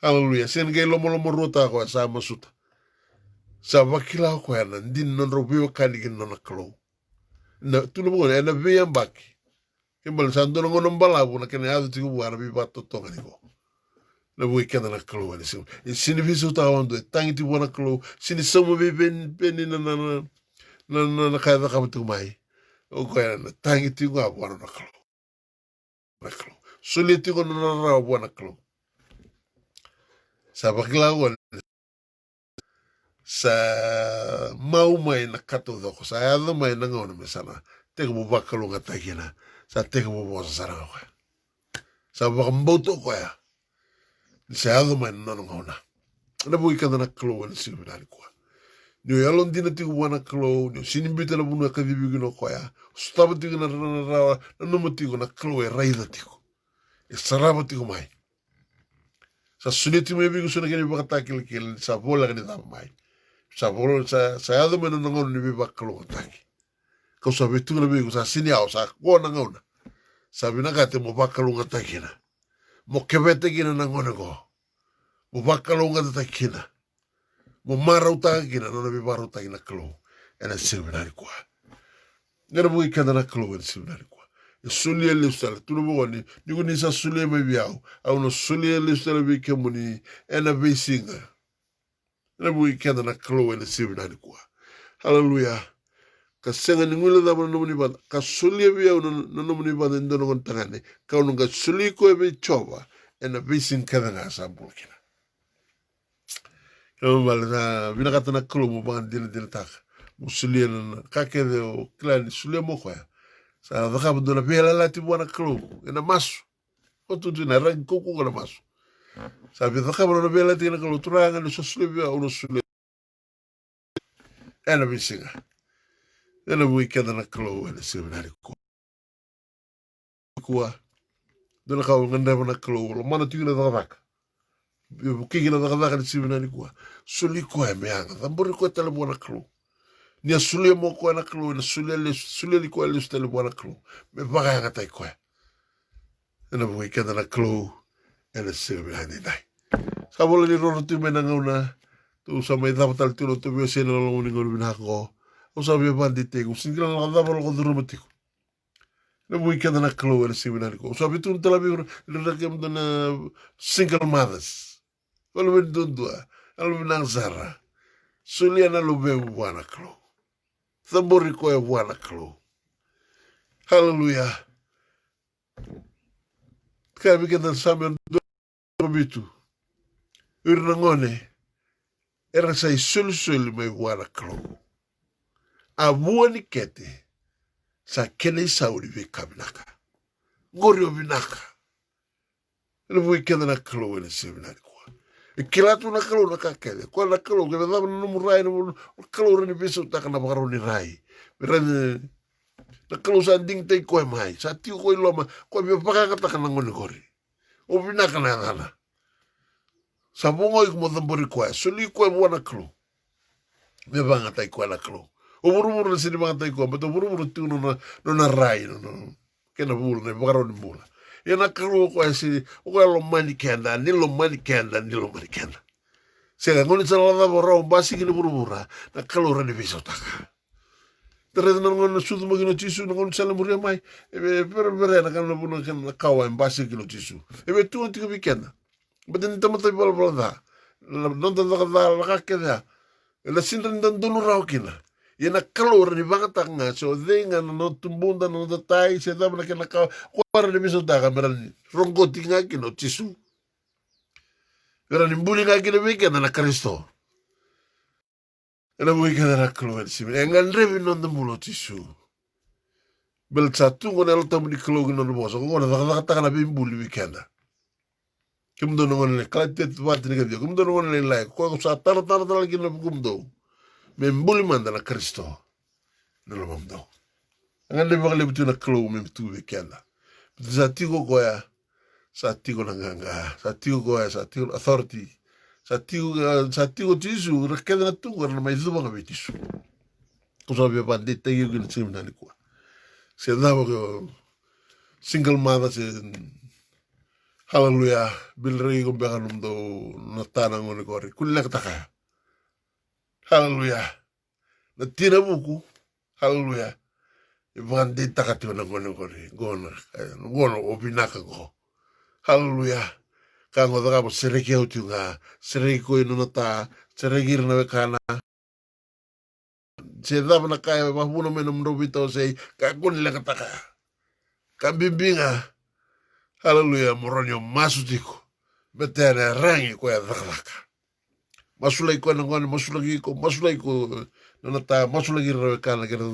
Hallelujah. Sen gay lomo rota ko sa masuta. Sa wakila ko yana din non robiwa kanigin non kalo. Na tulu mo na biyan baki. Kimbal sa dono ngono balabu na kene adu tiku buana bi bato tonga niko. Na bui kena na kalo ani sim. Sini visu ta wando tangi ti buana kalo. Sini somo bi ben na kaya ka mtu mai. O ko yana tangi ti ngwa buana na kalo. Na kalo. Suli ti ko na ra buana kalo. Sa wakila ko sa mau mai na kato doko sa ado mai na ngona me sana teka mo bakalo nga takina sa teka mo bosa saranga ko sa bakamboto ko ya sa ado mai na ngona na bui kada na klo na silvinari ko ni yalon dina tiku wana klo ni sinimbita na bunu ka dibi gino ko ya staba tiku na numo tiku na klo e raida tiku e saraba tiku mai sa suniti mo ibigo suna kini bakatakil kil sa bola kani tama mai sa ado mena nangon ni biba kalo taki. Kau sa betu na bigo sa sini au sa ko nangona. Sa binakate mo bakalo ngataki na. Mo kebete kina nangona ko. Mo bakalo ngataki na. Mo marau taki na no na biba taki na kalo. Ena silvinari kwa. Ngara bui kada na kalo ena silvinari kwa. E sulia le usala tulu mo ni ko ni sa sulia me biau. Au no sulia le usala bi kemuni ena beisinga. Na bui kena na kalo ena silvinari kwa. Hallelujah. Ka senga ni ngula da no ni banda. Ka sulia bia no ni banda ndo no tangane. Ka no ga suli ko e be choba ena bisin kada nga sa bulkina. Kama bala na vina kata na kalo mo banga dile taka. Mo sulia na kake de o klani sulia mo kwa. Sa vaka do na bela lati buana kalo ena masu. Ko tu na rang koko na masu. Sa vaka no bela lati na kalo turanga no sulia bia o no sulia. Ena bisinga. Ena bui kada na kalo ena silvinari ko. Kua. Dona kau nganda na kalo. Lo mana tingina da vaka. Kiki na da vaka na silvinari kua. Suli ko e meanga. Tambori ko e tala buana kalo. Nia sulia mo ko na kalo. Ena sulia li ko e lisu tala buana kalo. Me vaka yanga tai ko e. Ena bui kada na kalo ena silvinari dai. Sabola ni rono tu mena ngauna. Tu sa mai dava tal tino tu vio sena longo ni ngoro bina ko. O sa vio bandi teko. Singila na dava lo ko duruma tiko. Na bui kada na kalo ena silvinari ko. O sa vitu tala vio na kem na single mothers. Kalau berdua, kalau benang zara, suliana lube buana klo, tambori ko e buana klo. Hallelujah. Kaya kita sambil begitu, urnangone, era sai sul me buana klo. Abuani kete, sa kene sauri be kabinaka, gorio binaka. Lebu kita na klo ene seminari. Kilatu na kalo na kakele. Kwa na kalo, kaya dama na numurai na kalo rin ibiso taka na bakaro ni rai. Mirani, na kalo sa ding tay koe mai. Sa tiyo koe loma, koe biya pakakataka na ngoni kori. O binaka na ngana. Sa bungo iku mo tambori koe. Suli koe buwa na kalo. Biya pangatay koe na kalo. O burumuru na sini pangatay koe. Bato burumuru tiyo no na rai. Kena bula na bakaro ni bula. E na karo ko si o lo mani kenda ni lo mani kenda. Se ga ngoni sala da borra basi ki burubura na kalo ra ni biso taka. Tere na ngoni sudu mo kino tisu na ngoni sala muria mai e per na kan buno kan kawa en basi kino tisu. E be tu antigo weekend. Baden tamata bol bol da. Non da la ka keda. E la sinda ndan donu ra okina. Ina kalor ni bangata nga so denga no tumbunda no datai se dam na kena ka kwara ni miso daga meran rongo tinga kino tisu. Era ni mbuli nga kino wiki na Kristo. Ena wiki na kalor si engan revi no mbulo tisu. Bel satu ngone lo tamu di kalor no boso ngone daga taka na bimbuli wikenda. Kumdo no ngone kalatet wat ni gadio kumdo no ngone lai ko sa tar kino kumdo. Membuli manda na Kristo. Nelo mamdo. Ngande bakale bitu na klo me bitu wekenda. Bitu sa tigo goya, sa tigo nanganga, sa tigo goya, sa tigo authority, sa tigo tisu, rakeda na tunga na mai zuba nga bitisu. Kusa bia bandita yu gina sim nani kwa. Se dava ko single mother se hallelujah, bilregi ko beka numdo na tanang ngone kori. Kulila kataka. Hallelujah. Na tina buku. Hallelujah. Ibandi takati na gono opinaka go. Hallelujah. Kango daga mo sereki utunga, sereki ko inunata, sereki na wekana. Se daba na kaya mabuno meno mrobito say kakun lakataka. Kambibinga. Hallelujah moronyo masutiko. Betene rangi ko ya dakalaka. Masulai ko nangone masulagi ko nanata masulagi rawe kana kera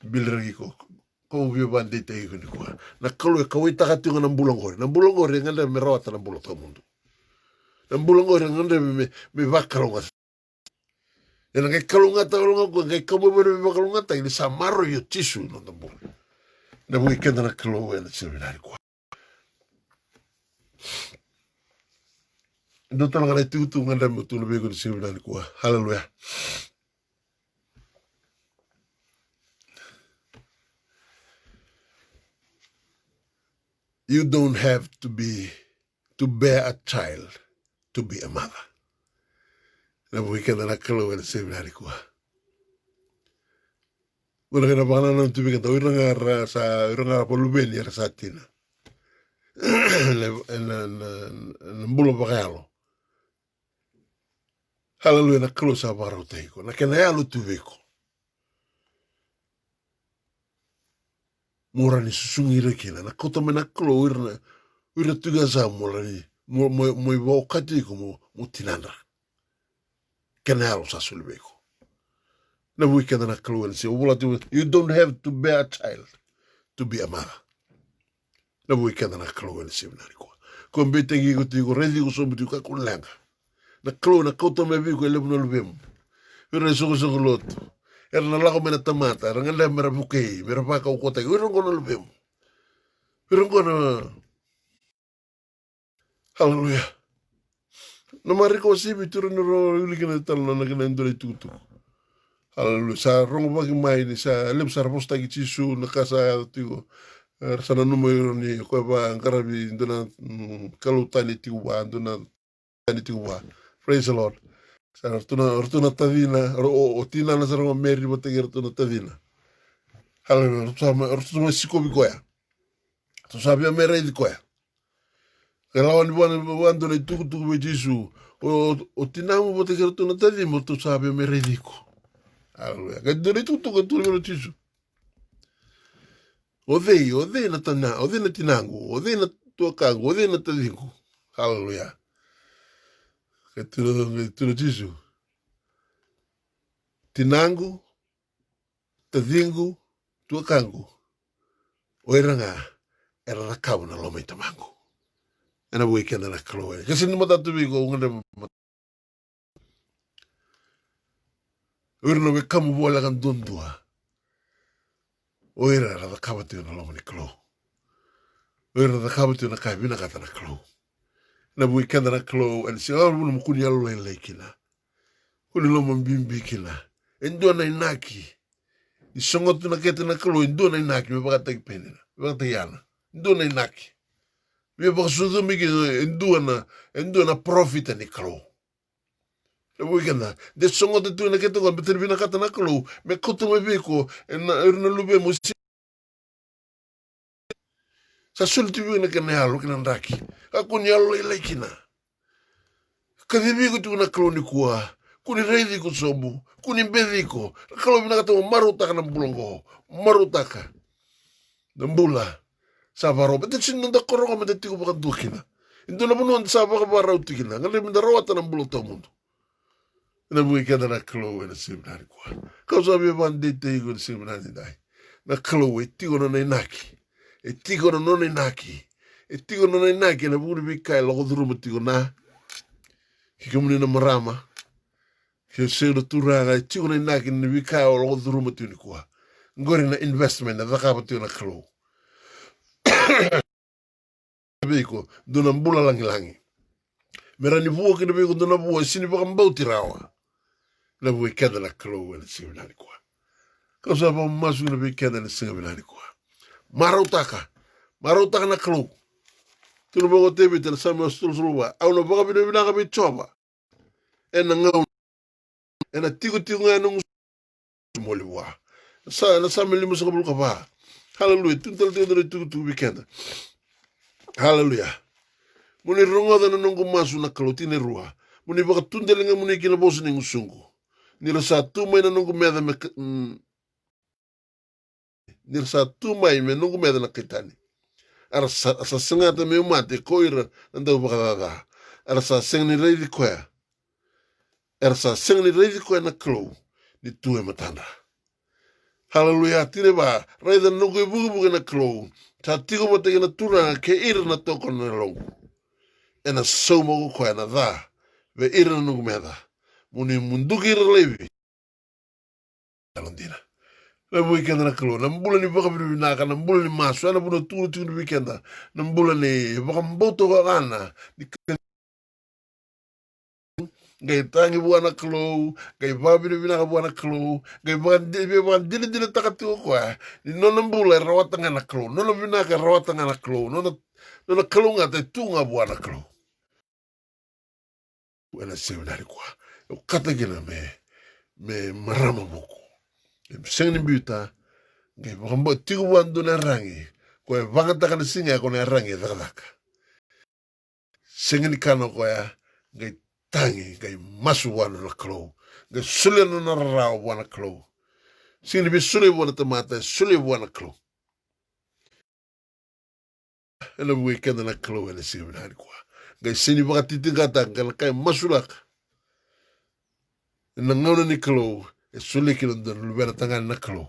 bilragi ko ubio bandita iko ni ko na kalu ka wita ka tinga na bulongore ngande me rawata na bulo to mundo na bulongore ngande me vakalonga ena ke kalunga ta longa ko ke kamo me vakalonga ta ni samaro yo tisu no tambo na weekend na kalu ena seminari ko no tala ngale tutu ngande mo tu lebe ko seminari ko hallelujah. You don't have to bear a child to be a mother. Na weekend na kalo na seminari ko. Wala kana bana nang tubig ka iranga sa iranga polubeni ya sa tina. Na mbulo bakalo. Hallelujah na kalo sa baro ko. Na kana ya lu tubig ko. Mora ni susungire kina na kota me na klo ira tuga za mora ni mo iwa kati ko mo tinandra kanalo sa sulbeko na weekend na klo and say you don't have to bear a child to be a mother na weekend na klo and say na ko mbete ngi ko tigo redi ko so mtu ka kunlanga na klo na kota me vi ko le no lubem ira so loto. Era na lako mena tamata, ranganda mera bukei, mera paka ukota, wirong kono lubem. Wirong kono, hallelujah. No mariko sibi turu nuro ulikina talo na kina ndole tutu. Hallelujah. Sa rongo bagi mai ni sa lep sa raposta ki tisu na kasa tigo. Sana numo ni ko ba ngarabi ndona kalutani tiwa, ndona tani tiwa. Praise the Lord. Ortuna tadina, o tina na sarang meri batagi ortuna tadina. Hallelujah, ortuna siko bikoya. Tu sabi a mera di koya. Kalawan buwan na tuku be Jesu. O tina mo batagi ortuna tadina, tu sabi a mera di ko. Hallelujah. Kaduri tutu be Jesu. Odei na tana, odei na tinangu, odei na tuakangu, odei na tadinku. Hallelujah. Keturo Jesu. Tinangu, tadingu, tuakangu. Oiranga, era na kau na loma itamangu. Ena weekend na kaloe. Kasi ni matatu bigo, ungana Oirana we kamu bola kan dundua. Oira na kawatu na loma ni kalo. Oira na kawatu na kaibina kata na kalo. Na weekend na kalo, and si alu mkuni alu leikina. Kuni loma mbimbi kina. Endua na inaki. Isongotu na kete na kalo, endua na inaki, me baka tagi penina. Me baka tagi ana. Endua na inaki. Me baka sudu miki, endua na profit ni kalo. Na weekend na. De songotu tu na kete kwa beterbina kata na kalo, me koto me biko, na lube musi. Sa sulti biyo na kene halo, kina ndaki. Ako ni alo ilaikina. Kadibiko tu na kalo ni kuwa kuni reidi ko sobu, kuni bediko, kalau binaka to marutaka ng bulongo, marutaka, ng bula, sa baro, bet sinunda koronga medeti ko baka dukina. Indo na bunuan sa baka barau tikina, ngali mindarawata ng bulo to mundo. Na buika na klo na seminari kwa. Kau sabi bandite igo na seminari dai. Na klo tigo na naki. Tigo na naki. Tigo na naki na buri bika logo duru tigo na. Kikamuni na marama. Kese na turanga tigo na naki na bika logo duru tigo ni kwa. Ngori na investment na dhaka tigo na klo. Biko dona mbula langi. Merani buo kina biko dona buo sini baka mbauti rawa. Na buikada na klo na seminari kwa. Kau sabi masuk na bikenda na seminari kwa. Marutaka na klo. Tulu bago tebi tala sama suluba. Au na baka bina kami choba. Ena ngau. Ena tigo nga nung moliwa. Na sama lima sa kabul kapa. Hallelujah. Tuntal tigo bikenda. Hallelujah. Muni rungoda na nungu masu na klo tine ruha. Muni baka tundelinga muni kina bosu ningu sungu. Nila sa tumay na nungu meda me nila sa tumay me nungu meda na kitani. Ara sa sengata me umate koira nanda ubakadada. Ara sa seng ni reidi koya. Ara sa seng ni reidi koya na klo ni tuwe matanda. Hallelujah. Tine ba reida nungu ibugu na klo. Sa tigo mategi na turanga ke ira na toko na longu. Ena saumogu koya na dha. Ve ira na nungu meda. Muni munduki relevi. Alandina. Na weekend na klo. Na mbula ni baka binaka. Na mbula ni masu. Ana buna tulu tulu weekend. Na mbula ni baka mboto ka gana. Gay tangi buwana klo. Gay babi binaka buwana klo. Gay baka dili takati ko kwa. Ni nona mbula rawatanga na klo. Nona binaka rawatanga na klo. Nona klo nga te tunga buwana klo. Wena seminari kwa. Kata gina me marama buku. Sengni buta. Gay baka tigo buwan na rangi. Kwa vangata kana singa ko na rangi dakadaka. Sengni kano kwa gay tangi gay masu wana na klo. Gay sule na rao wana klo. Singni bi sule wana tamata sule wana klo. Ela weekend na klo ela seminari kwa. Gay sini baka titingata kana kay masulaka. Na ngona ni klo. Sule kilo ndona lubena tangana na klo.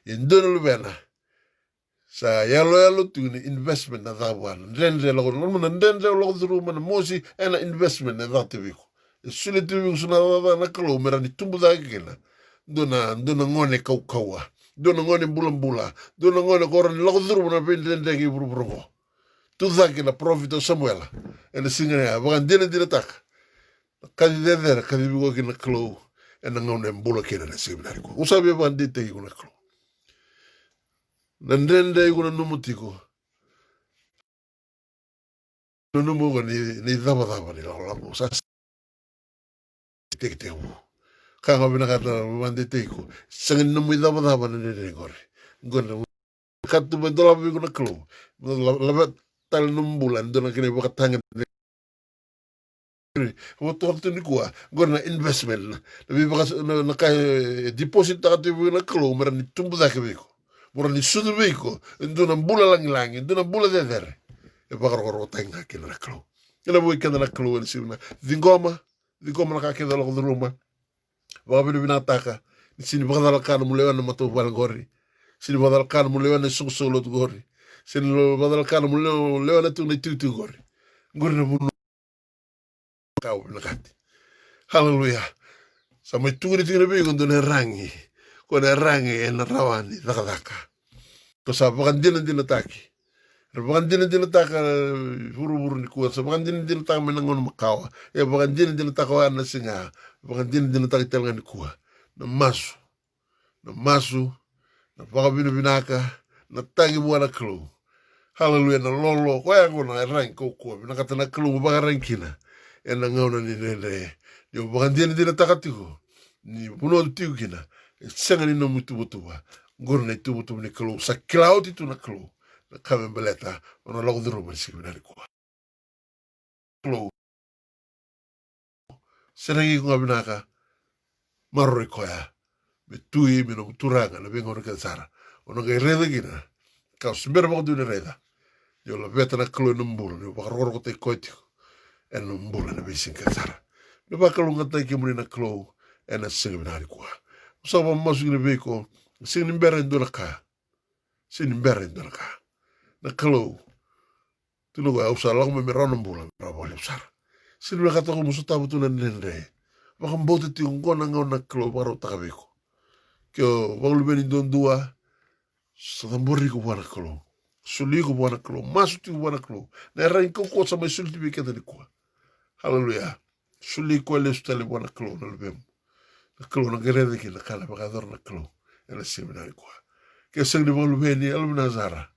Ndona lubena. Sa yalo tu investment na dhawan. Ndende lago norma ndende lago dhuruma na mosi ena investment na dhate wiko. Sule tu wiko suna dhava na kalo mera ni tumbu dhake kina. Dona ngone kawa. Dona ngone mbula. Dona ngone kora ni lago dhuruma na pe ndende ki buru. Tu dhake na profit o Samuela. Ena singane ya. Wakan dina taka. Kadi dedera kadi wiko kina kalo. Ena ngone mbula kina na seminari kwa. Usabi wakan dite kina kalo. Nandende kuna numutiko. Numugo ni dhaba ni lago. Sasa teke kanga binakata mande teko. Sangin numu dhaba ni nene gore. Gore katu bendola bigo na klo. Labat tal numbulan dona kini baka tangan. Waktu ni kuah gore na investment. Nabi baka na kay deposit takatu bigo na klo. Mera ni tumbu dhake bigo. Mura ni sudu biko, nduna mbula langi, nduna mbula dedere. E bakar tenga kina na klo. Ina bui kenda na klo ni sibna. Dingoma na kakenda la kudruma. Baka bina taka. Ni sini baka dalakana mulewa na matu balangori. Sini baka dalakana mulewa na solo gori. Sini baka dalakana mulewa na tutu gori. Gori na bunu kau bina kati. Hallelujah. Sama turi tingna biko nduna rangi. Kona rangi ena rawani daka. Kosa bakan dina taki. Bakan dina taka buru ni kuat. So bakan dina taka menangon makawa. Ya bakan dina taka wana singa. Bakan dina taka telangan ni kuat. Na masu. Na baka binaka. Na tangi buana klu. Hallelujah na lolo. Kwa yangu na rangi kukua. Binaka na klu baka rangi kina. Ena ngauna ni nene. Yo bakan dina taka tiko. Ni puno tiko kina. Sanga ni no mutubutuba. Ngoro na tubutuba ni kalo. Sa kilao titu na kalo. Na kame mbeleta. Ona lago dhuru manisi kibinari kwa. Kalo. Senangi kunga binaka. marro koya me tui me no turanga na vengo na sara ono ga reda gina ka smer mo du reda yo la veta na klo no mbula no ba roro te koiti en no mbula na visin ka sara no ba klo ngata ki muri na klo en na sing na kwa so ba mo sing be ko sing ni beren do ka sing beren do ka na klo tu no ga usa la me rano mbula ra ba le sara sing ba ka to mo so tabu tu na nendre ba kan bote ti ngona ngona klo ba ro ta be ko kyo wanglu beni don dua sadambori ko wana klo suli ko wana klo masuti wana klo na ran ko ko sama sulti be kete ko haleluya suli ko le stale wana klo na lebem na klo na gere de ki na kala ba gador na klo ela seminari ko ke seng de wanglu beni almina zara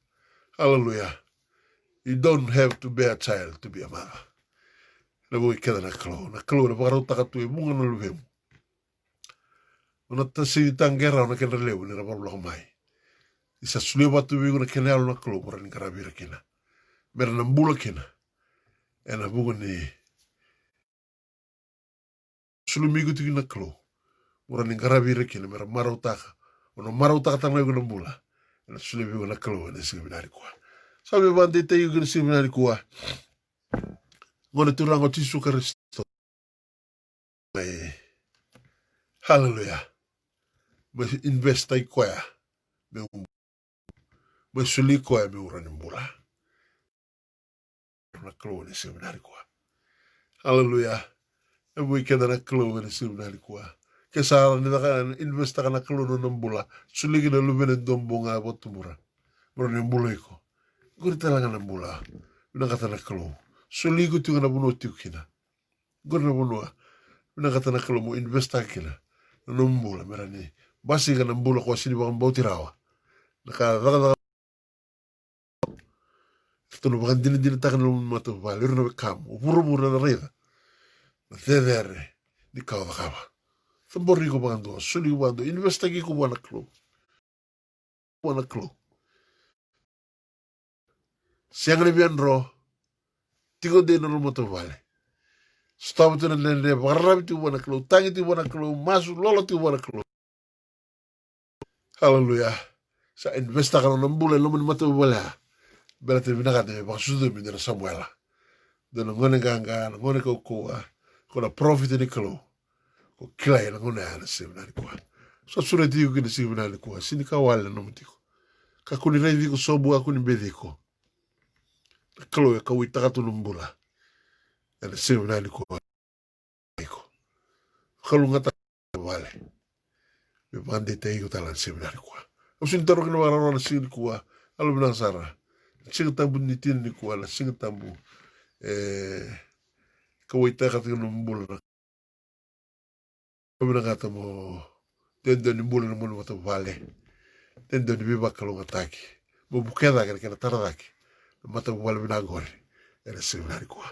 haleluya you don't have to be a child to be a mother na bo kete na klo na ba ta tu bunga na lebem ona tasi tangera ona kena leu ni rabor lo mai isa sule batu bi ona kena na klo por ni karabira kena mer na mbula kena ena bugo ni sulu migu tu na klo por ni karabira kena mer marauta ona marauta ta na mbula ena sule bi na klo ena seminari kwa sabe bande te yu seminari kwa ngone turango tisu kristo hallelujah me investa i kwa me suli kwa me urani mbula na klo ni seminari kwa hallelujah e voi keda na klo ni seminari kwa ke sa ni da investa na klo no mbula suli gina lumene dombonga botumura bro ni mbula iko guri tala na mbula na kata na klo suli gu tu na buno tikina guri na buno na kata na klo mo investa kila no mbula merani basi ga na mbula ko sini ba mbotirawa na ka daga tunu ba din takan no mato ba liru na kam buru na reda na tedere di ka ba tambori ko bando suli bando investa ki ko wana klo siang ni bianro tigo de no moto vale stop tu na le barra tu wana klo tangi tu wana klo masu lolo tu wana klo hallelujah sa investa ka no mbule lo moto vale belate binaga de ba sudu mi de samuela de no ngone ganga ngone ko na profit ni klo ko kila na ngone ana seminari kwa so sure digo que seminari kwa sini ka wale no mutiko ka kuni revi ko sobu akuni bediko klo ka witaka tu mbula ana seminari kwa iko kalunga ta vale me bande te iko tala seminari kwa o sin taro kino wala na sin kwa alu bina sara singa tambu ni tin ni kwa la singa tambu ka witaka tu mbula ko bina kata mo tendo ni mbula no mo to vale tendo ni biba kalunga taki mo bukeda kena taradaki mata wala bina gore era seminari kwa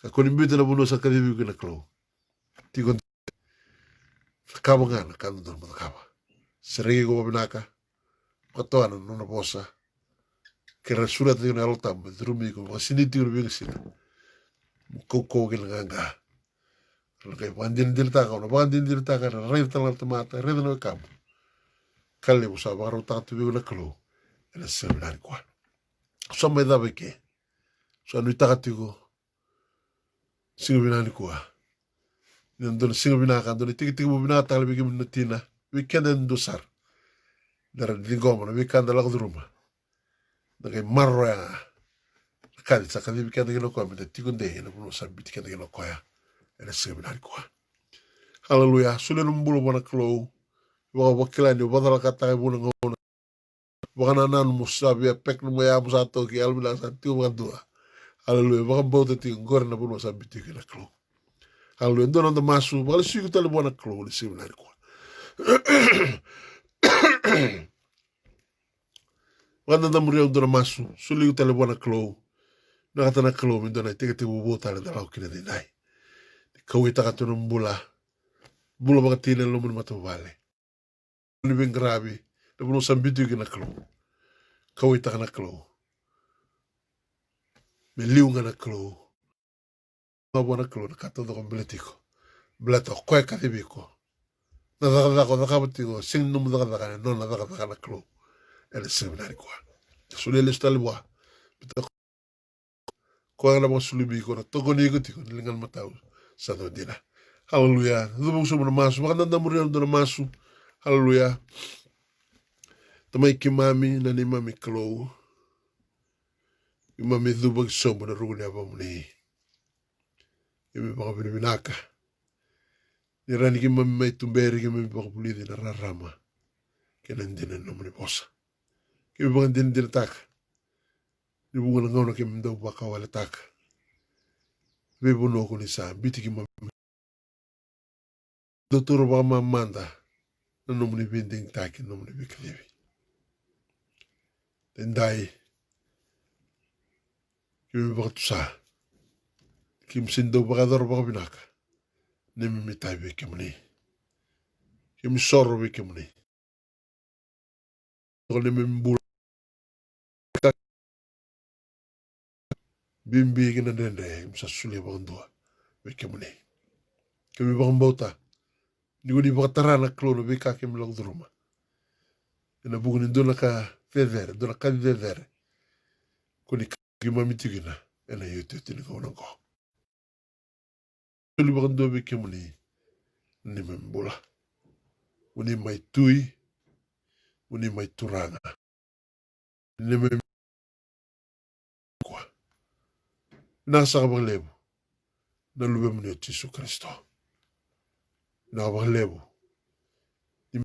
ka koni mbita na buno sa kadibi ko na klo tigon kaba nga na kando na mata kaba seregi ko binaka patoana no na bosa que resura te na alta drumi ko masini ti urbi sina ko nga lo que bandin dirta ka no bandin dirta ka re ta la tomata re no campo kalle busa baro ta tu bi na klo era seminari kwa so me da beke so no itagatigo singa binani kwa nandun singa binaka ndon tiki mo binata le bigi minatina weekend dosar dara digoma weekend la druma daga marro ya kali sa kali weekend gelo kwa mita tikunde na buno sabiti kende gelo kwa ya era singa binani kwa hallelujah sule numbulo bona klo wa wakila ni wadala kata buno ngona wakana nan musabi pek no ya musato ki albina sa tiu dua hallelujah wa bote ti ngor na buno sabiti kelo klo hallelujah ndo ndo masu wala siku tale bona klo le seminari kwa wanda da muriu ndo masu suli tale bona klo na kata na klo mi ndo na te wo tale da lau kina dinai ko ita kata no mbula ba tine lo mun mato vale ni ben gravi de buno sambitu kina klo ko ita na klo me liu ngana klo ba bona klo na kata do completiko blato koe katibiko. Na dako dakabatiko sing num daka non na daka na klo. Ele seminari kwa. Sulele stalwa. Bita ko na mo sulibi ko na togo ni guti ko lingan matau sa do dina. Hallelujah. Dubu so mo masu makanda muri ndo masu. Hallelujah. Tamai ki mami na ni mami klo. Imami dubu so mo na rugni abamni. Imi baka binaka. Ni rani ki mami mai tumberi ki mami baka pulidi na rarama. Kena ndina nomni bosa. Ki baka ndina taka. Ni bunga na ngona ki mdo baka wala taka. Bebo no ko ni sa biti ki mami. Dotoro baka mamanda. Na nomni binding taki nomni biklibi. Tendai. Ki mami baka tusa. Ki msindo baka doro baka binaka. Ni mimi tai beke mni. Ki msoro beke mni. Ko ni mimi mbula. Bimbi kina dende msa suli bandua beke muni kemi bambota ni gudi bakatara klono beka kem lang druma ina buguni dona ka fever dona ka fever kuni kima mitigina ina yote tini ko nango suli bando beke muni ni membula uni mai tui uni mai turanga ni mem kwa nasa ka lebu na lube muni Yesu Kristo na lebu